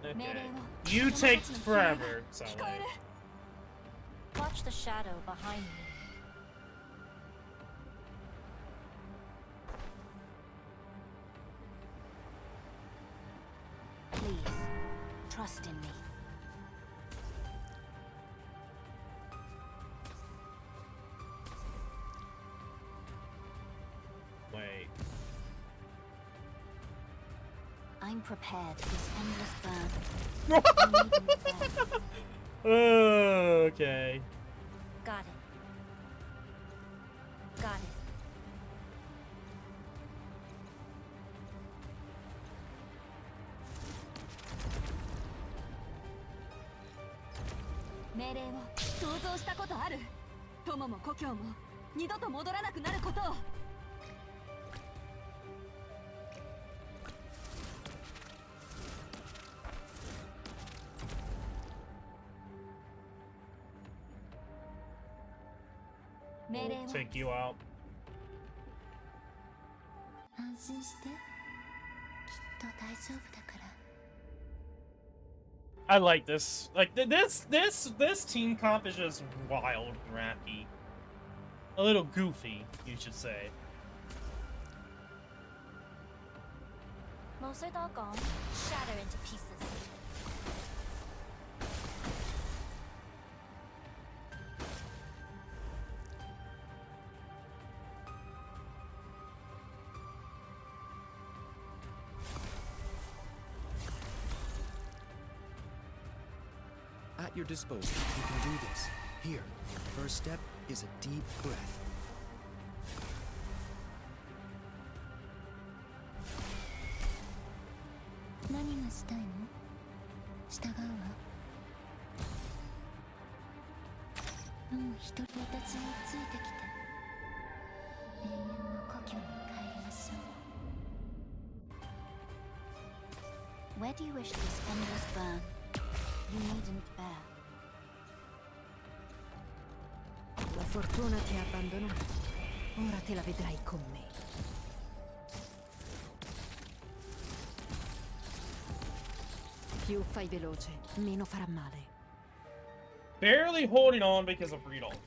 S1: Okay. You take forever, so like...
S4: Watch the shadow behind me. Please, trust in me.
S1: Wait.
S4: I'm prepared for this endless burn. You need me there.
S1: Okay.
S4: Got it. Got it.
S1: We'll take you out.
S4: 安心して。きっと大丈夫だから。
S1: I like this. Like this team comp is just wild, wacky, a little goofy, you should say.
S4: 冇需多講。Shatter into pieces.
S2: At your disposal, you can do this. Here, first step is a deep breath.
S4: What do you want to do? Follow. もう一人私についてきて。永遠の故郷に帰りましょう。Where do you wish this endless burn? You needn't bear.
S3: La fortuna ti ha abbandonato. Ora te la vedrai con me. Più fai veloce, meno farà male.
S1: Barely holding on because of Rudolph.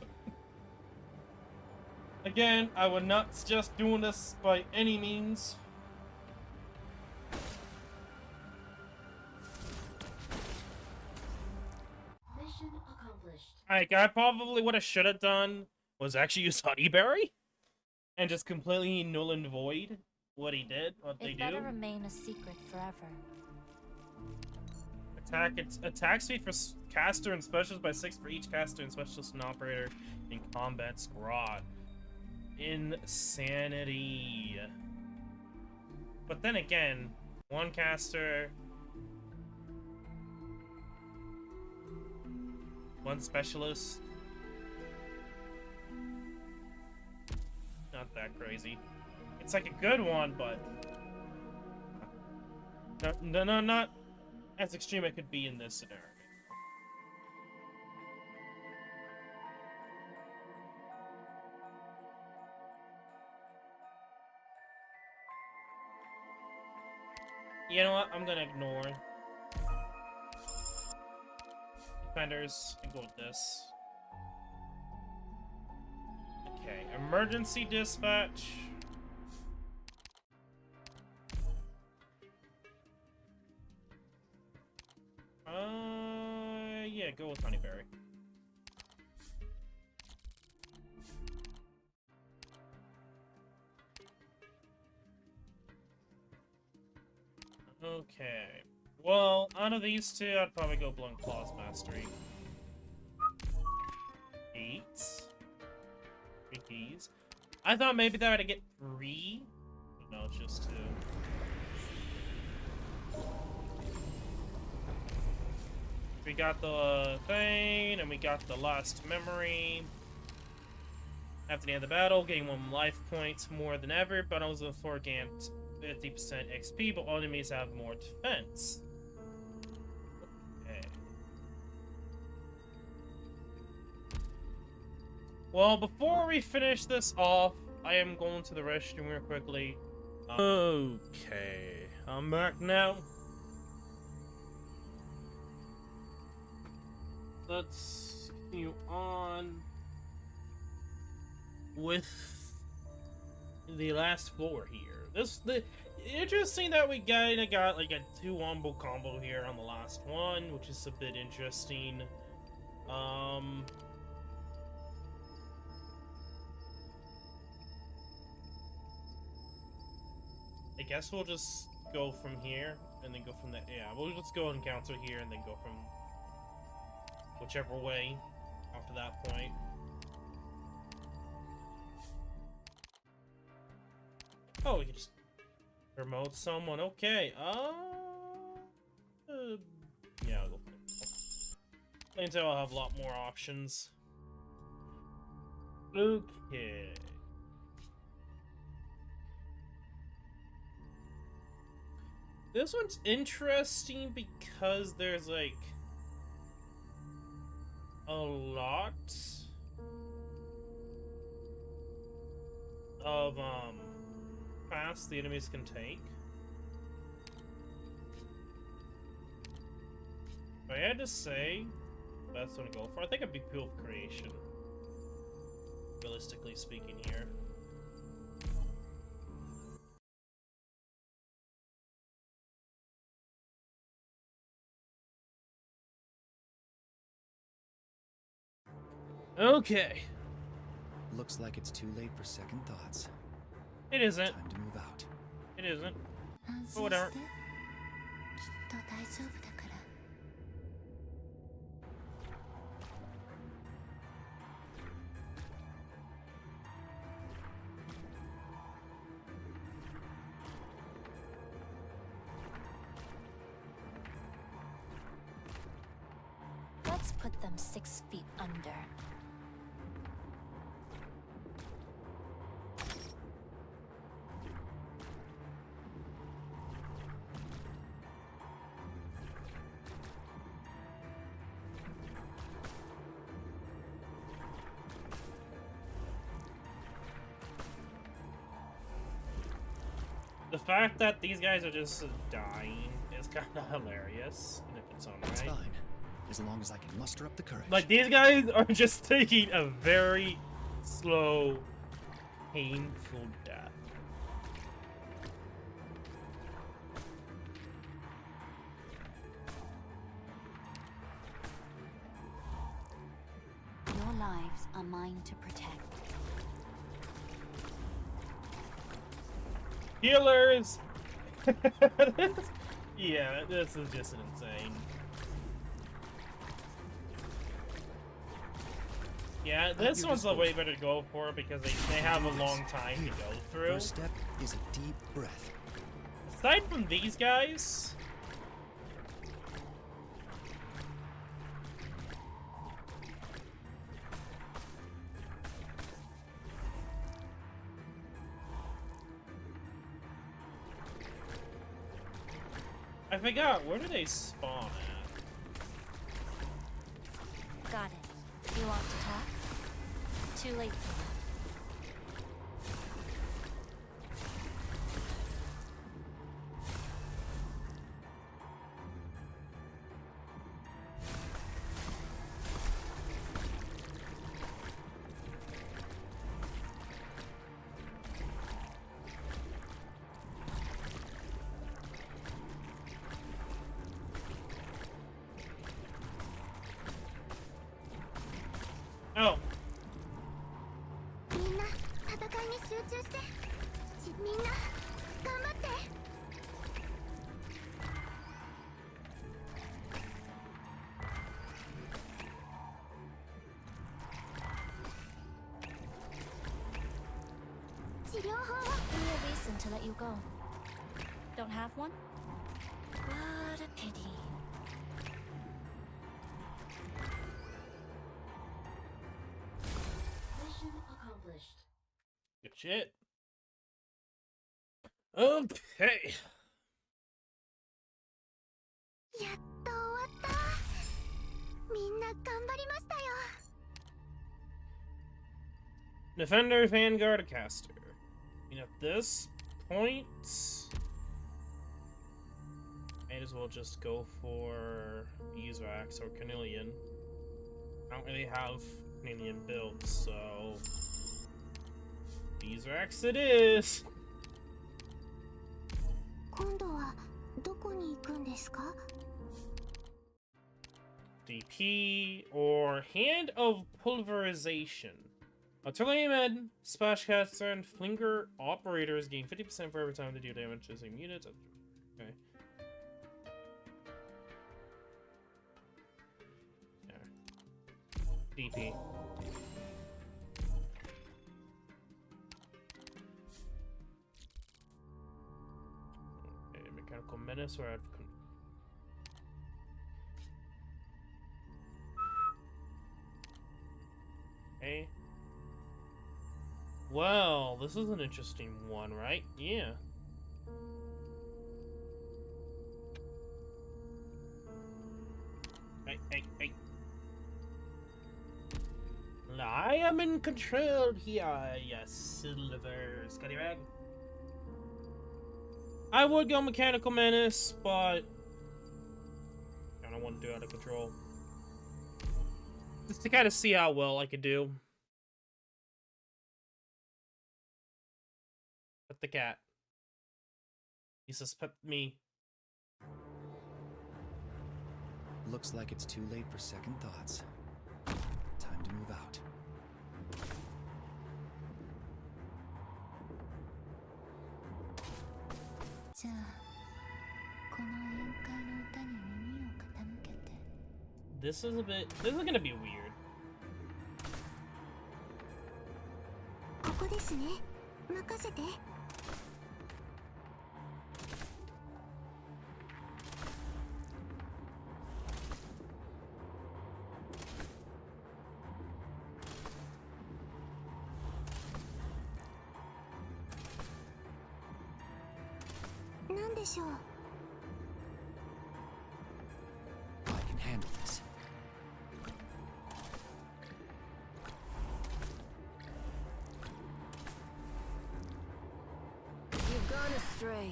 S1: Again, I would not suggest doing this by any means. Like, I probably what I should have done was actually use Honeyberry and just completely null and void what he did, what they
S4: It
S1: do.
S4: better remain a secret forever.
S1: Attack speed for caster and specialist by 6 for each caster and specialist and operator in combat squad. Insanity. But then again, one caster, one specialist. Not that crazy. It's like a good one, but no, not as extreme it could be in this scenario. You know what? I'm gonna ignore defenders and go with this. Okay, emergency dispatch. Yeah, go with Honeyberry. Okay. Well, out of these two, I'd probably go Blunt Claws Mastery. 8. 3 keys. I thought maybe that I'd get 3. But no, it's just 2. We got the thing, and we got the last memory. After the end of the battle, gain 1 life point more than ever, but also for gain 50% XP, but all enemies have more defense. Okay. Well, before we finish this off, I am going to the restroom real quickly. Okay, I'm back now. Let's continue on with the last floor here. Interesting that we kinda got like a 2 wombo combo here on the last one, which is a bit interesting. I guess we'll just go from here and then go from there. Yeah, we'll just go and counter here and then go from whichever way after that point. Oh, we can just promote someone. Okay. Yeah, I'll go for it. Until I'll have a lot more options. Okay. This one's interesting because there's like a lot of paths the enemies can take. If I had to say, that's what I go for. I think it'd be Pool of Creation, realistically speaking here. Okay.
S2: Looks like it's too late for second thoughts.
S1: It isn't.
S2: Time to move out.
S1: It isn't. But whatever.
S4: Let's put them 6 feet under.
S1: The fact that these guys are just dying is kind of hilarious in its own
S2: It's
S1: right.
S2: fine, as long as I can muster up the courage.
S1: Like, these guys are just taking a very slow, painful death.
S7: lives are mine to protect.
S1: Healers! Yeah, this is just insane. Yeah, this one's a way better to go for because they have a long time to go through.
S2: First step is a deep breath.
S1: Aside from these guys... I forgot, where do they spawn at?
S4: Got it. You want to talk? Too late for that.
S1: Oh.
S4: みんな戦いに集中してみんな頑張って 治療法は Give me a reason to let you go. Don't have one? What a pity.
S6: Mission accomplished.
S1: Good shit. Okay.
S4: やっと終わった。みんな頑張りましたよ。
S1: Defender, Vanguard, Caster. I mean, at this point, might as well just go for Beeswax or Carnelian. I don't really have Carnelian builds, so Beeswax it is.
S4: 今度はどこに行くんですか?
S1: DP or Hand of Pulverization. Lumen, Splashcaster, and Flinger operators gain 50% for every time they do damage to the same units. Okay. Yeah. DP. Okay, Mechanical Menace, where I've. Okay. Well, this is an interesting one, right? Yeah. Hey. I am in control here, yes, Silver Scuttyrag. I would go Mechanical Menace, but I don't want to do out of control. Just to kind of see how well I could do. But the cat. He suspects me.
S2: Looks like it's too late for second thoughts. Time to move out.
S1: This is gonna be weird.
S4: ここですね。任せて。なんでしょう。
S2: I can handle this.
S5: You've gone astray.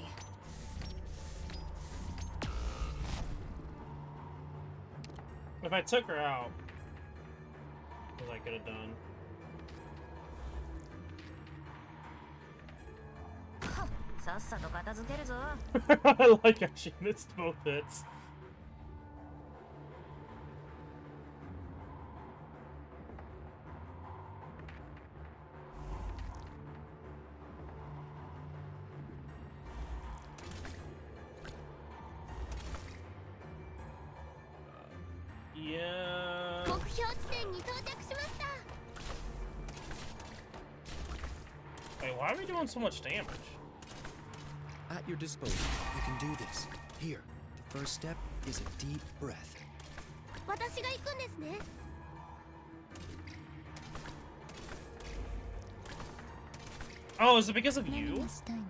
S1: If I took her out, what I could have done. I like how she missed both hits. Yeah.
S4: 目標地点に到着しました。
S1: Wait, why are we doing so much damage?
S2: At your disposal, you can do this. Here, the first step is a deep breath.
S4: 私が行くんですね。
S1: Oh, is it because of
S4: 何
S1: you?
S4: がしたいの？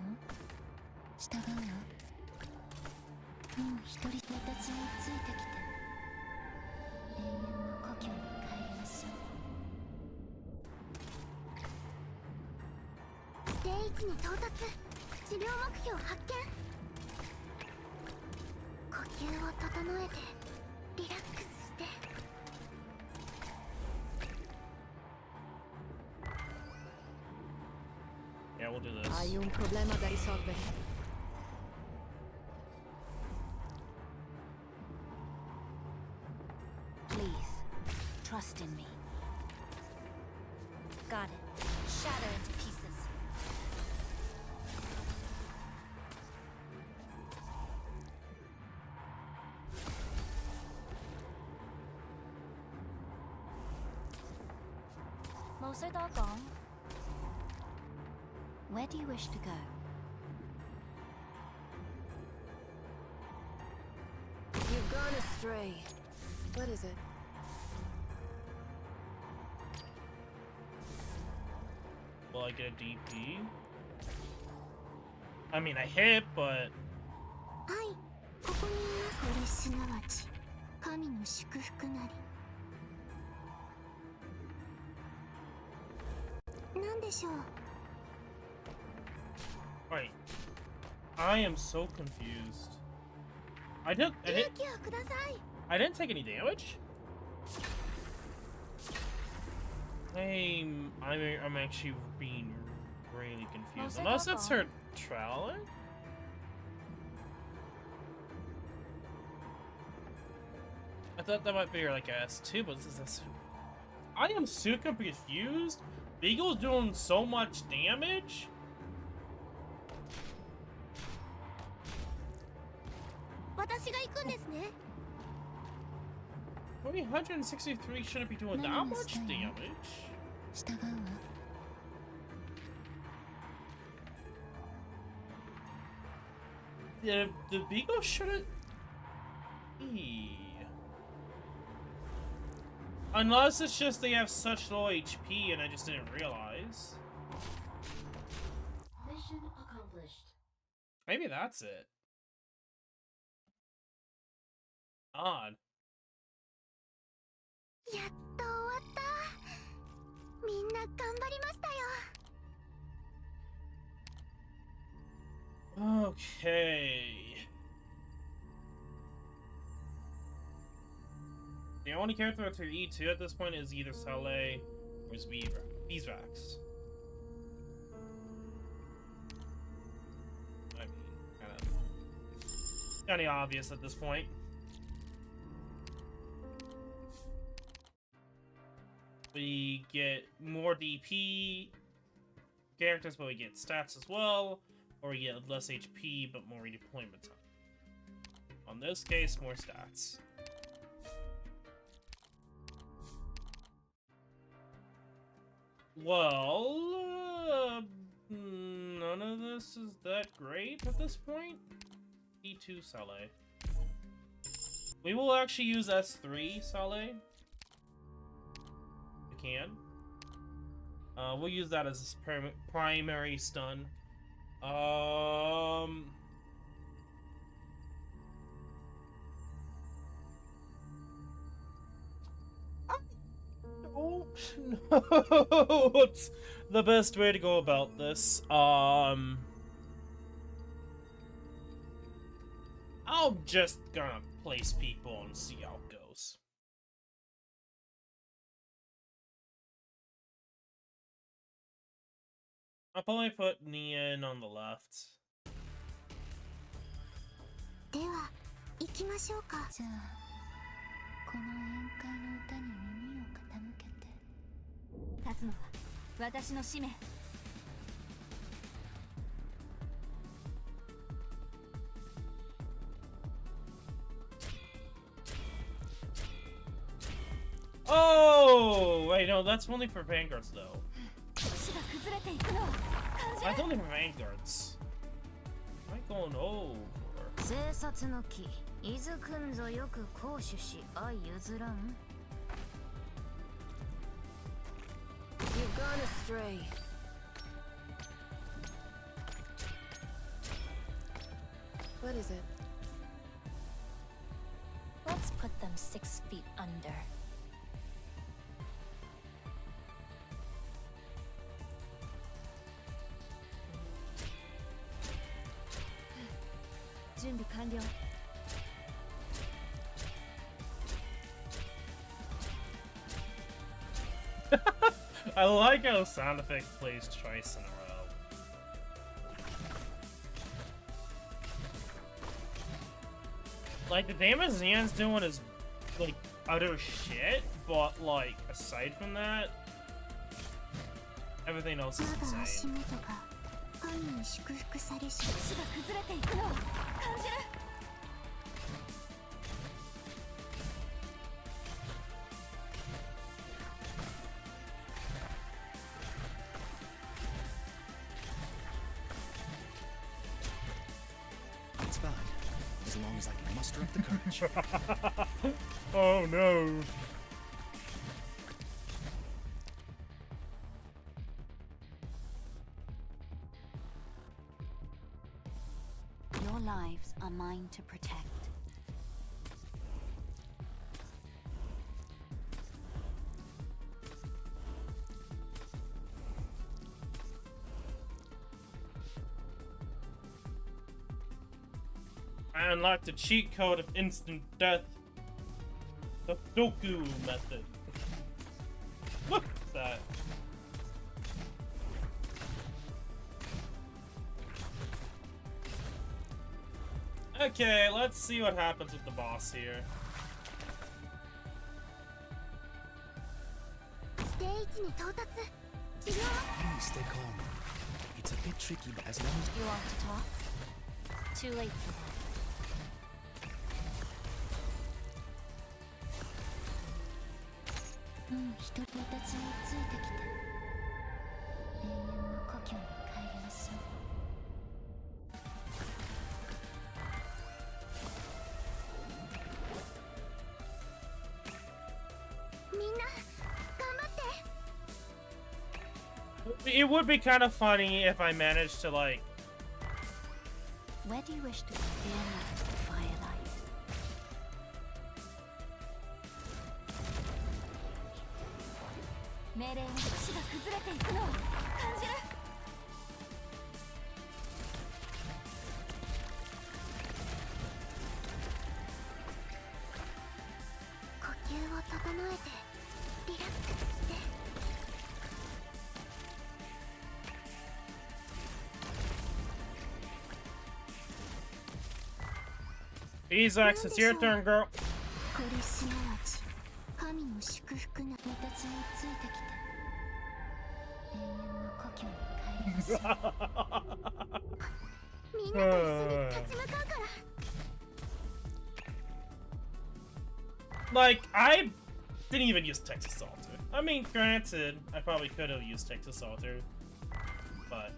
S4: 従うわ。もう一人私についてきて。永遠の故郷に帰りましょう。ステージに到達。治療目標発見。呼吸を整えてリラックスして。
S1: Yeah, we'll do this.
S3: Hai un problema da risolvere.
S7: Please, trust in me.
S4: Got it. Shatter into pieces.
S7: Where do you wish to go?
S5: You've gone astray. What is it?
S1: Will I get a DP? I mean, I hit, but...
S4: はい、ここにいます。これすなわち神の祝福なり。なんでしょう。
S1: Wait. I am so confused. I didn't take any damage? I'm actually being really confused. Unless it's her trowel? I thought that might be her like S2, but this is S2. I am super confused. Beagle's doing so much damage. Only 163 shouldn't be doing that much damage. Yeah, the Beagle shouldn't be. Unless it's just they have such low HP and I just didn't realize.
S7: Mission accomplished.
S1: Maybe that's it. Odd.
S4: やっと終わった。みんな頑張りましたよ。
S1: Okay. The only character to E2 at this point is either Saleh or Beeswax. I mean, kind of obvious at this point. We get more DP characters, but we get stats as well, or we get less HP but more redeployment time. On this case, more stats. Well, none of this is that great at this point. E2 Saleh. We will actually use S3 Saleh. Can. We'll use that as primary stun. Oh no! What's the best way to go about this? I'm just gonna place people and see how it goes. I'll probably put Nian on the left.
S4: では行きましょうか。じゃあこの宴会の歌に耳を傾けて。
S7: 立つのは私の使命。
S1: Oh, wait, no, that's only for vanguards, though. That's only for vanguards. Am I going over?
S4: 生殺の木伊豆くんぞよく行使し相譲らん
S5: You've gone astray. What is it?
S4: Let's put them 6 feet under. 준비 완료.
S1: I like how sound effect plays twice in a row. Like, the damage Xian's doing is, like, utter shit, but, like, aside from that, everything else is insane.
S2: It's fine, as long as I can muster up the courage.
S1: Oh no.
S7: Your lives are mine to protect.
S1: I unlocked the cheat code of instant death. The Doku method. Look at that. Okay, let's see what happens with the boss here.
S2: Please stay calm. It's a bit tricky, but as long as
S4: You want to talk? Too late for that.
S1: It would be kind of funny if I managed to, like...
S7: Where do you wish to fear not the firelight?
S1: Ezax, it's your turn, girl.
S4: これすなわち神の祝福なおたちについてきて永遠の故郷に帰りましょうみんなと一緒に立ち向かうから
S1: Like, I didn't even use Texas Alter. I mean, granted, I probably could have used Texas Alter, but...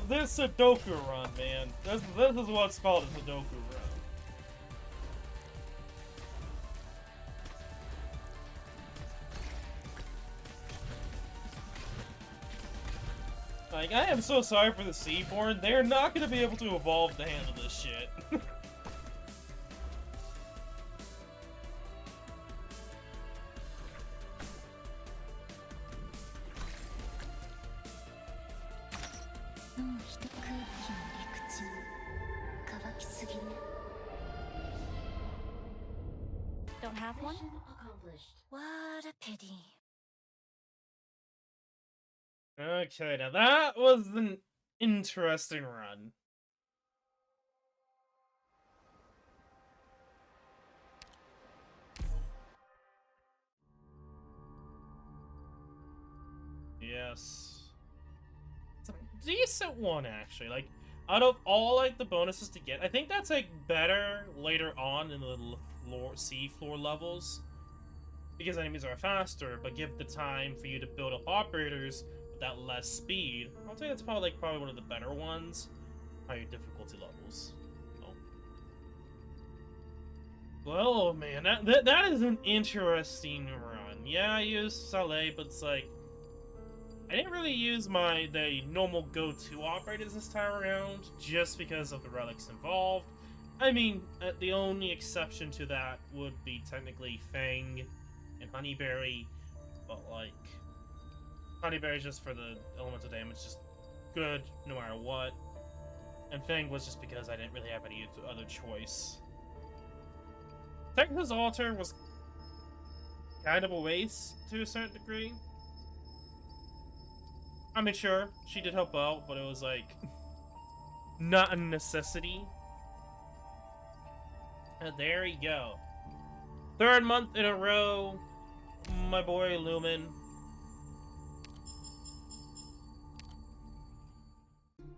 S1: This Sudoku run, man. This is what's called a Sudoku run. Like, I am so sorry for the Seaborn. They're not gonna be able to evolve to handle this shit.
S4: Don't have one? What a pity.
S1: Okay, now that was an interesting run. Yes. It's a decent one, actually. Like, out of all, like, the bonuses to get, I think that's, like, better later on in the sea floor levels. Because enemies are faster, but give the time for you to build up operators with that less speed. I'll say that's probably one of the better ones. Higher difficulty levels. Oh. Well, man, that is an interesting run. Yeah, I used Saleh, but it's like I didn't really use the normal go-to operators this time around, just because of the relics involved. I mean, the only exception to that would be technically Fang and Honeyberry, but like, Honeyberry is just for the elemental damage, just good no matter what. And Fang was just because I didn't really have any other choice. Technica's Altar was kind of a waste to a certain degree. I mean, sure, she did help out, but it was like not a necessity. And there you go. 3rd month in a row, my boy Lumen